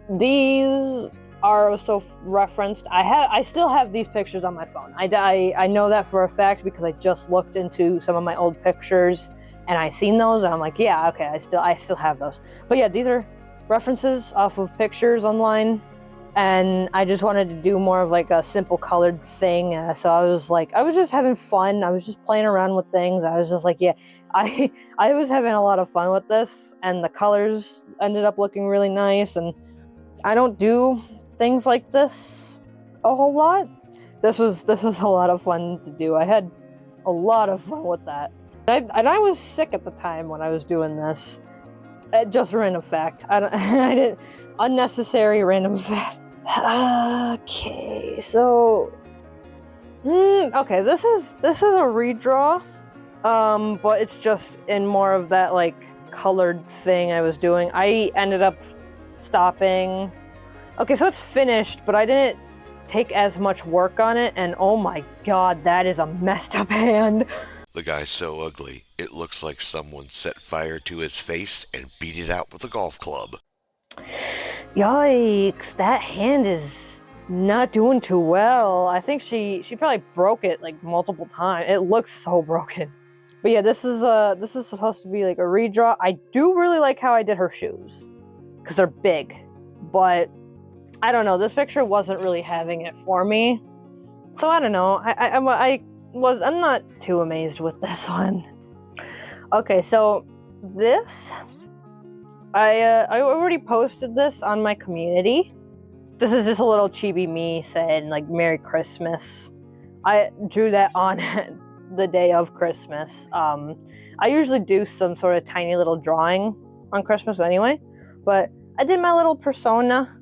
S1: These are also referenced. I still have these pictures on my phone. I know that for a fact, because I just looked into some of my old pictures and I seen those, and I'm like, yeah, okay, I still have those. But yeah, these are references off of pictures online, and I just wanted to do more of like a simple colored thing. So I was just having fun. I was just playing around with things. I was just like, yeah, I was having a lot of fun with this, and the colors ended up looking really nice. And I don't do things like this a whole lot. This was a lot of fun to do. I had a lot of fun with that. And I was sick at the time when I was doing this. Just a random fact. I didn't unnecessary random fact. Okay, so okay, this is a redraw, but it's just in more of that like colored thing I was doing. I ended up stopping. Okay, so it's finished, but I didn't take as much work on it, and oh my god, that is a messed up hand.
S2: The guy's so ugly, it looks like someone set fire to his face and beat it out with a golf club.
S1: Yikes, that hand is not doing too well. I think she probably broke it like multiple times. It looks so broken. But yeah, this is supposed to be like a redraw. I do really like how I did her shoes, because they're big. But I don't know, this picture wasn't really having it for me. So I don't know. I'm not too amazed with this one. Okay, so this I already posted this on my community. This is just a little chibi me saying like Merry Christmas. I drew that on the day of Christmas. I usually do some sort of tiny little drawing on Christmas anyway, but I did my little persona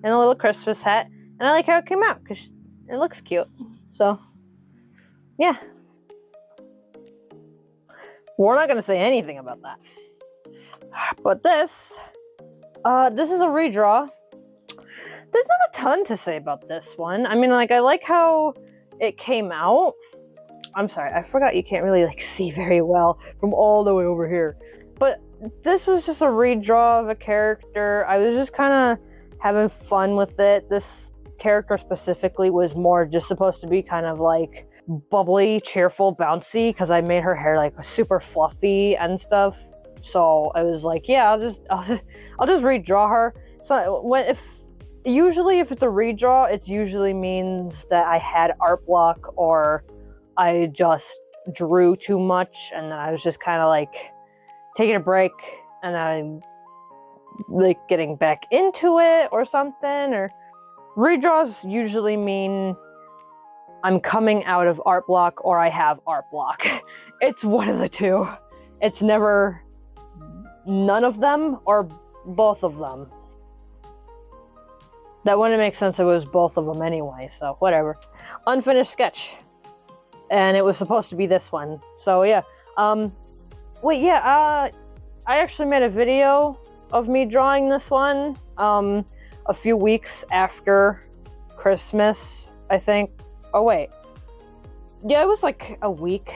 S1: and a little Christmas hat, and I like how it came out because it looks cute. So, yeah. We're not gonna say anything about that. But this is a redraw. There's not a ton to say about this one. I mean, like, I like how it came out. I'm sorry, I forgot you can't really, like, see very well from all the way over here. But this was just a redraw of a character. I was just kind of having fun with it. This character specifically was more just supposed to be kind of, like, bubbly, cheerful, bouncy, because I made her hair, like, super fluffy and stuff. So I was like, yeah, I'll just redraw her. So usually if it's a redraw, it usually means that I had art block or I just drew too much, and then I was just kind of like taking a break, and then like getting back into it or something. Or redraws usually mean I'm coming out of art block or I have art block. It's one of the two. It's never none of them or both of them. That wouldn't make sense if it was both of them anyway, so whatever. Unfinished sketch. And it was supposed to be this one. So yeah. I actually made a video of me drawing this one a few weeks after Christmas, I think. Oh wait. Yeah, it was like a week.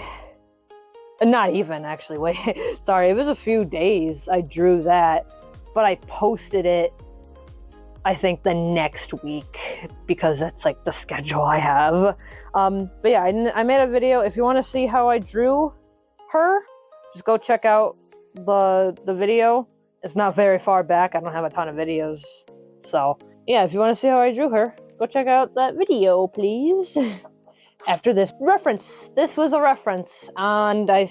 S1: Not even, actually, wait. Sorry, it was a few days I drew that, but I posted it, I think, the next week, because that's like the schedule I have. But yeah, I made a video. If you want to see how I drew her, just go check out the video. It's not very far back. I don't have a ton of videos. So yeah, if you want to see how I drew her, go check out that video, please. After this reference. This was a reference, and I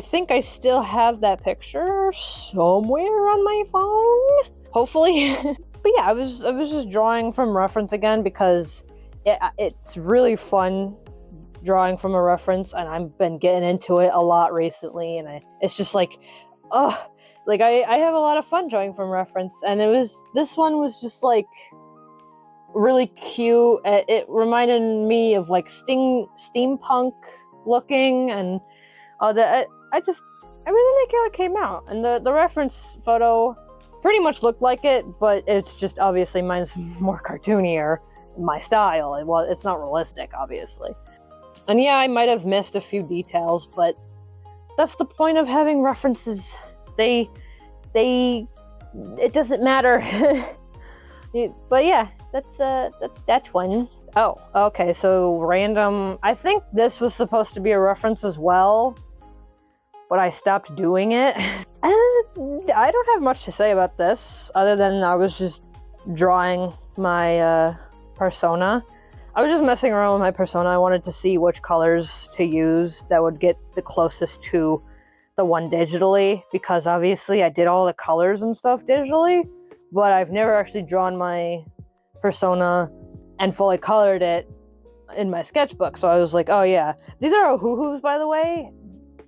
S1: think I still have that picture somewhere on my phone, hopefully. But yeah, I was just drawing from reference again because it's really fun drawing from a reference, and I've been getting into it a lot recently, and it's just like, I have a lot of fun drawing from reference, and this one was just like really cute. It reminded me of like steampunk looking, and I really like how it came out. And the reference photo pretty much looked like it, but it's just obviously mine's more cartoonier, my style. It's not realistic, obviously. And yeah, I might have missed a few details, but that's the point of having references. It doesn't matter. But yeah, that's that one. Oh, okay, so random. I think this was supposed to be a reference as well, but I stopped doing it. I don't have much to say about this, other than I was just drawing my persona. I was just messing around with my persona. I wanted to see which colors to use that would get the closest to the one digitally, because obviously I did all the colors and stuff digitally, but I've never actually drawn my persona and fully colored it in my sketchbook. So I was like, oh yeah, these are Ohuhus, by the way.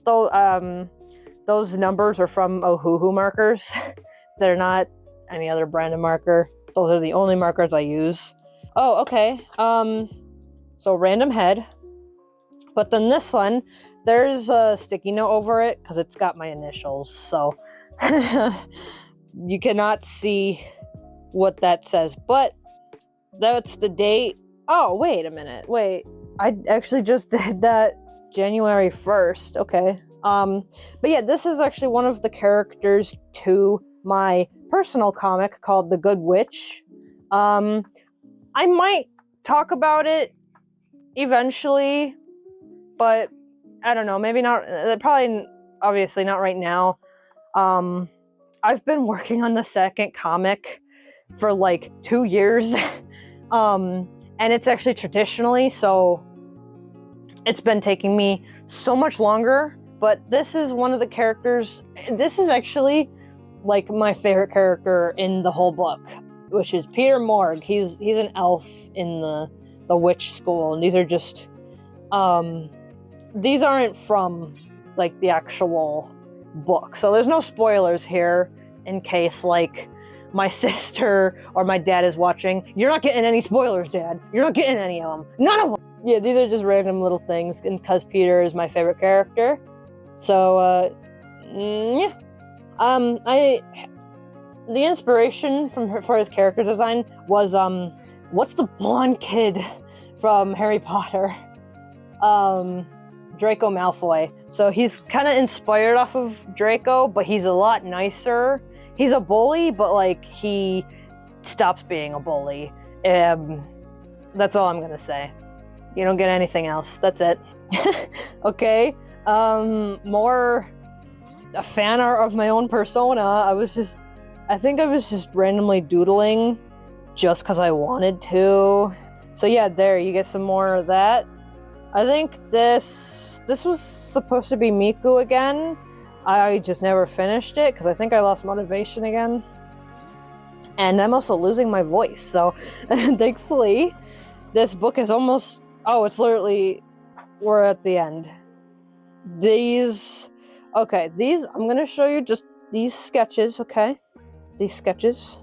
S1: Those numbers are from Ohuhu markers. They're not any other brand of marker. Those are the only markers I use. Oh, okay. So random head. But then this one, there's a sticky note over it because it's got my initials. So You cannot see what that says, but that's the date. Oh, wait a minute. Wait, I actually just did that January 1st. Okay. But yeah, this is actually one of the characters to my personal comic called The Good Witch. I might talk about it eventually, but I don't know, maybe not, probably, obviously not right now. I've been working on the second comic for like 2 years, and it's actually traditionally, so it's been taking me so much longer, but this is one of the characters, this is actually like my favorite character in the whole book, which is Peter Morg. He's an elf in the witch school, and these are just, these aren't from like the actual book, so there's no spoilers here in case like my sister or my dad is watching. You're not getting any spoilers, Dad. You're not getting any of them. None of them. Yeah, these are just random little things, and because Peter is my favorite character. So, yeah. The inspiration for his character design was, what's the blonde kid from Harry Potter? Draco Malfoy. So he's kind of inspired off of Draco, but he's a lot nicer. He's a bully, but like he stops being a bully. That's all I'm gonna say. You don't get anything else. That's it. Okay. More a fan art of my own persona. I think I was just randomly doodling just because I wanted to. So yeah, there, you get some more of that. I think this was supposed to be Miku again. I just never finished it because I think I lost motivation again. And I'm also losing my voice, so thankfully this book is almost, we're at the end. I'm gonna show you just these sketches, okay? These sketches.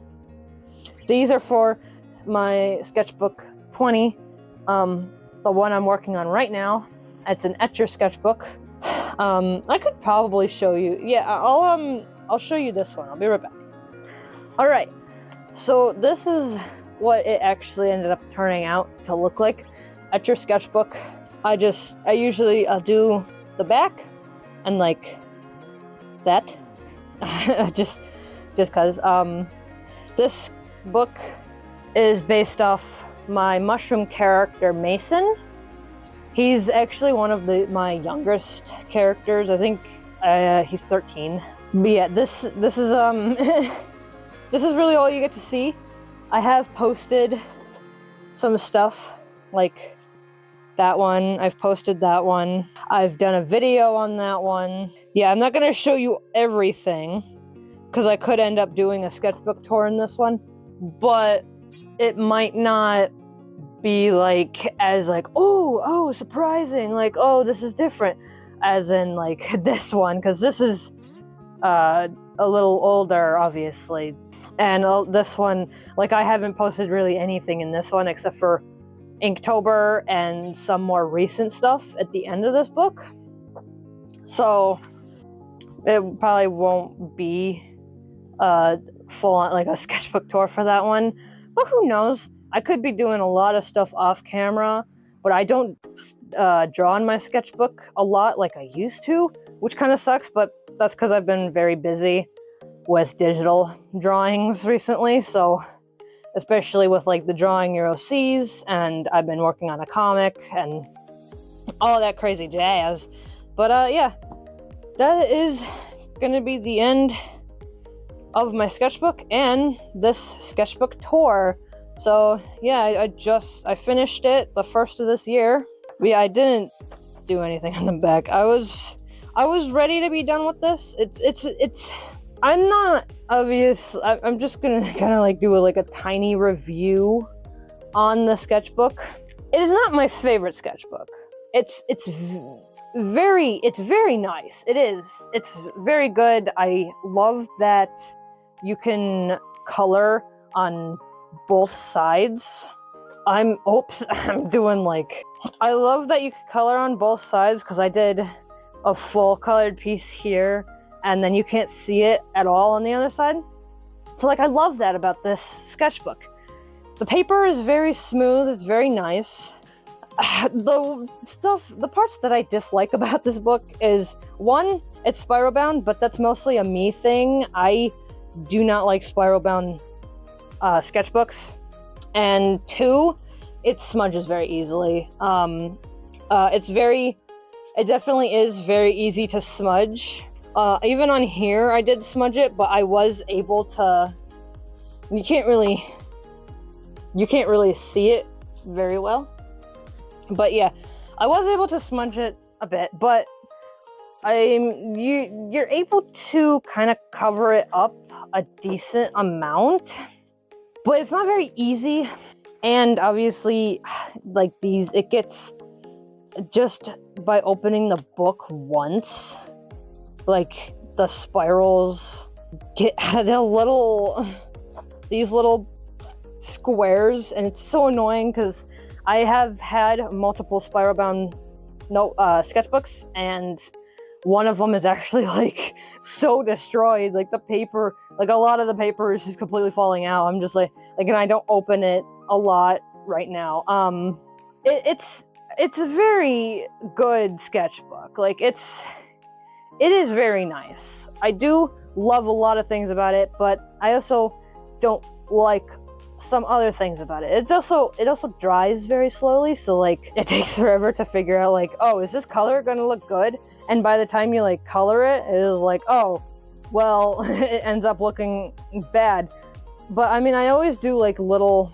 S1: These are for my sketchbook 20, the one I'm working on right now. It's an etcher sketchbook. I could probably show you. Yeah, I'll show you this one. I'll be right back. All right. So this is what it actually ended up turning out to look like. Etcher sketchbook. I'll do the back and like that. just cause this book is based off my mushroom character Mason. He's actually one of my youngest characters. I think he's 13. But yeah, this is this is really all you get to see. I have posted some stuff like that one. I've posted that one. I've done a video on that one. Yeah, I'm not gonna show you everything because I could end up doing a sketchbook tour in this one, but it might not be like as like, oh surprising, like, oh, this is different, as in like this one, because this is a little older, obviously, and this one, like, I haven't posted really anything in this one except for Inktober and some more recent stuff at the end of this book, so it probably won't be full on like a sketchbook tour for that one, but who knows. I could be doing a lot of stuff off camera, but I don't draw in my sketchbook a lot like I used to, which kind of sucks, but that's because I've been very busy with digital drawings recently, so especially with like the Drawing Euro Cs, and I've been working on a comic and all that crazy jazz. But yeah, that is gonna be the end of my sketchbook and this sketchbook tour. So yeah, I finished it the first of this year. But yeah, I didn't do anything on the back. I was ready to be done with this. I'm not obvious. I'm just gonna kind of like do a tiny review on the sketchbook. It is not my favorite sketchbook. It's very nice. It is. It's very good. I love that you can color on both sides. I love that you can color on both sides because I did a full colored piece here and then you can't see it at all on the other side. So like I love that about this sketchbook. The paper is very smooth, it's very nice. The parts that I dislike about this book is, one, it's spiral bound, but that's mostly a me thing. I do not like spiral bound sketchbooks. And two, it smudges very easily. It definitely is very easy to smudge. Even on here, I did smudge it, but I was able to. You can't really see it very well. But yeah, I was able to smudge it a bit, but you're able to kind of cover it up a decent amount, but it's not very easy. And obviously, like it gets, just by opening the book once, like the spirals get out of these little squares, and it's so annoying because I have had multiple spiral bound sketchbooks, and one of them is actually like so destroyed. Like the paper, like a lot of the paper is just completely falling out. I'm just like, and I don't open it a lot right now. It's a very good sketchbook. Like it is very nice. I do love a lot of things about it, but I also don't like some other things about it. It also dries very slowly, so like it takes forever to figure out like, oh, is this color gonna look good? And by the time you like color it, it is like, oh, well, it ends up looking bad. But I mean, I always do like little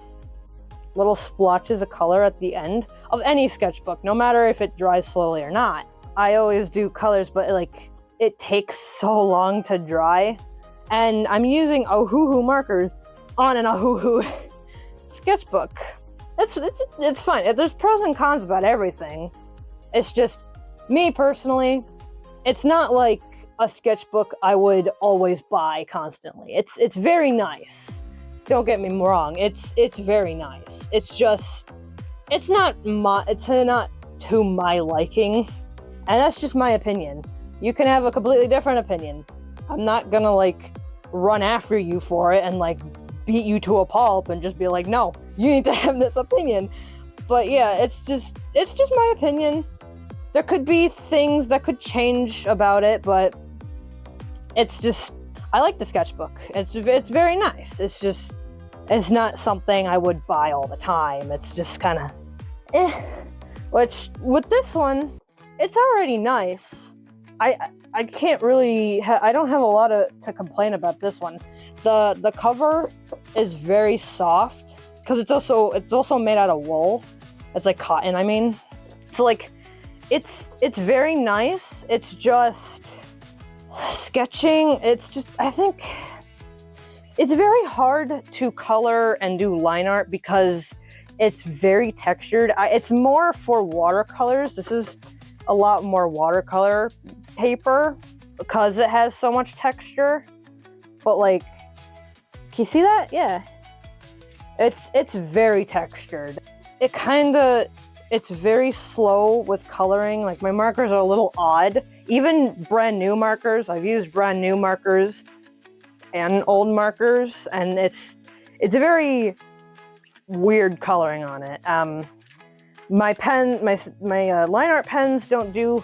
S1: splotches of color at the end of any sketchbook, no matter if it dries slowly or not. I always do colors, but like it takes so long to dry, and I'm using Ohuhu markers on an Ohuhu sketchbook. It's fine. There's pros and cons about everything. It's just, me personally, it's not like a sketchbook I would always buy constantly. It's very nice. Don't get me wrong. It's very nice. It's just, it's not to my liking, and that's just my opinion. You can have a completely different opinion. I'm not gonna like run after you for it and like beat you to a pulp and just be like, no, you need to have this opinion. But yeah, it's just my opinion. There could be things that could change about it, but it's just, I like the sketchbook. It's very nice. It's not something I would buy all the time. It's just kind of which with this one, it's already nice. I can't really, I don't have a lot to complain about this one. The cover is very soft, because it's also made out of wool. It's like cotton, I mean. So like, it's very nice. It's just, sketching, it's just, I think, it's very hard to color and do line art because it's very textured. It's more for watercolors. This is a lot more watercolor paper because it has so much texture. But like, can you see that? Yeah. It's very textured. It's very slow with coloring. Like my markers are a little odd. Even brand new markers, I've used brand new markers and old markers, and it's a very weird coloring on it. My line art pens don't do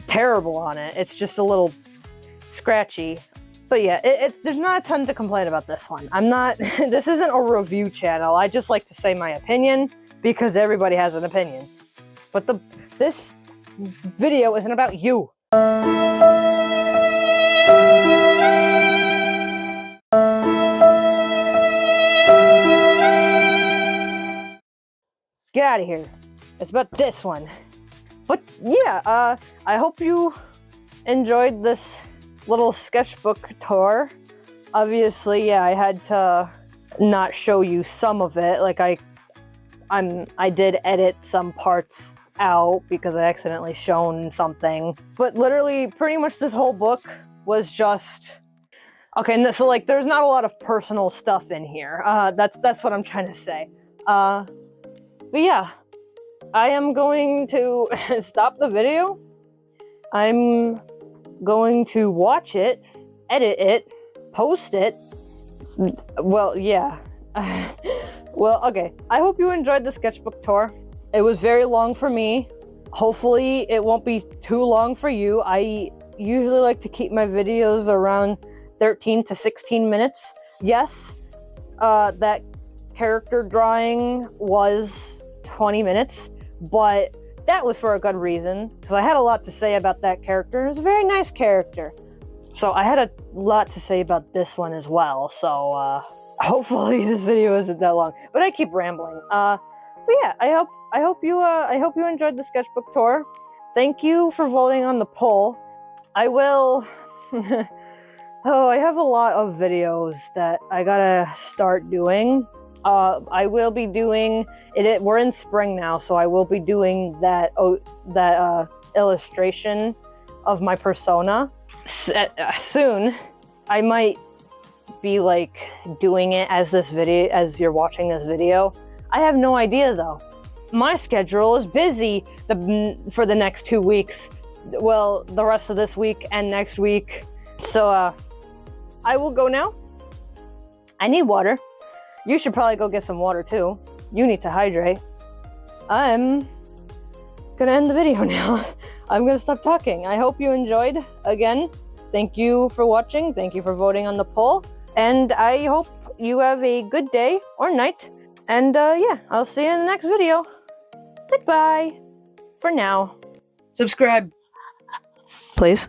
S1: terrible on it. It's just a little scratchy. But yeah, there's not a ton to complain about this one. This isn't a review channel. I just like to say my opinion because everybody has an opinion. But this video isn't about you. Get out of here. It's about this one. But yeah, I hope you enjoyed this little sketchbook tour. Obviously, yeah, I had to not show you some of it. Like I did edit some parts out because I accidentally shown something. But literally, pretty much this whole book was just, okay, so like there's not a lot of personal stuff in here. That's what I'm trying to say. But yeah, I am going to stop the video. I'm going to watch it, edit it, post it, Well, yeah. Well, okay. I hope you enjoyed the sketchbook tour. It was very long for me. Hopefully it won't be too long for you. I usually like to keep my videos around 13 to 16 minutes. Yes, that character drawing was 20 minutes, but that was for a good reason, because I had a lot to say about that character. It was a very nice character. So I had a lot to say about this one as well, so hopefully this video isn't that long. But I keep rambling. But yeah, I hope you enjoyed the sketchbook tour. Thank you for voting on the poll. I will oh, I have a lot of videos that I gotta start doing. I will be doing it. We're in spring now, so I will be doing that illustration of my persona soon. I might be like doing it as this video, as you're watching this video. I have no idea though. My schedule is busy for the next 2 weeks. Well, the rest of this week and next week. So I will go now. I need water. You should probably go get some water too. You need to hydrate. I'm gonna end the video now. I'm gonna stop talking. I hope you enjoyed. Again, thank you for watching. Thank you for voting on the poll. And I hope you have a good day or night. And yeah, I'll see you in the next video. Goodbye. For now. Subscribe. Please.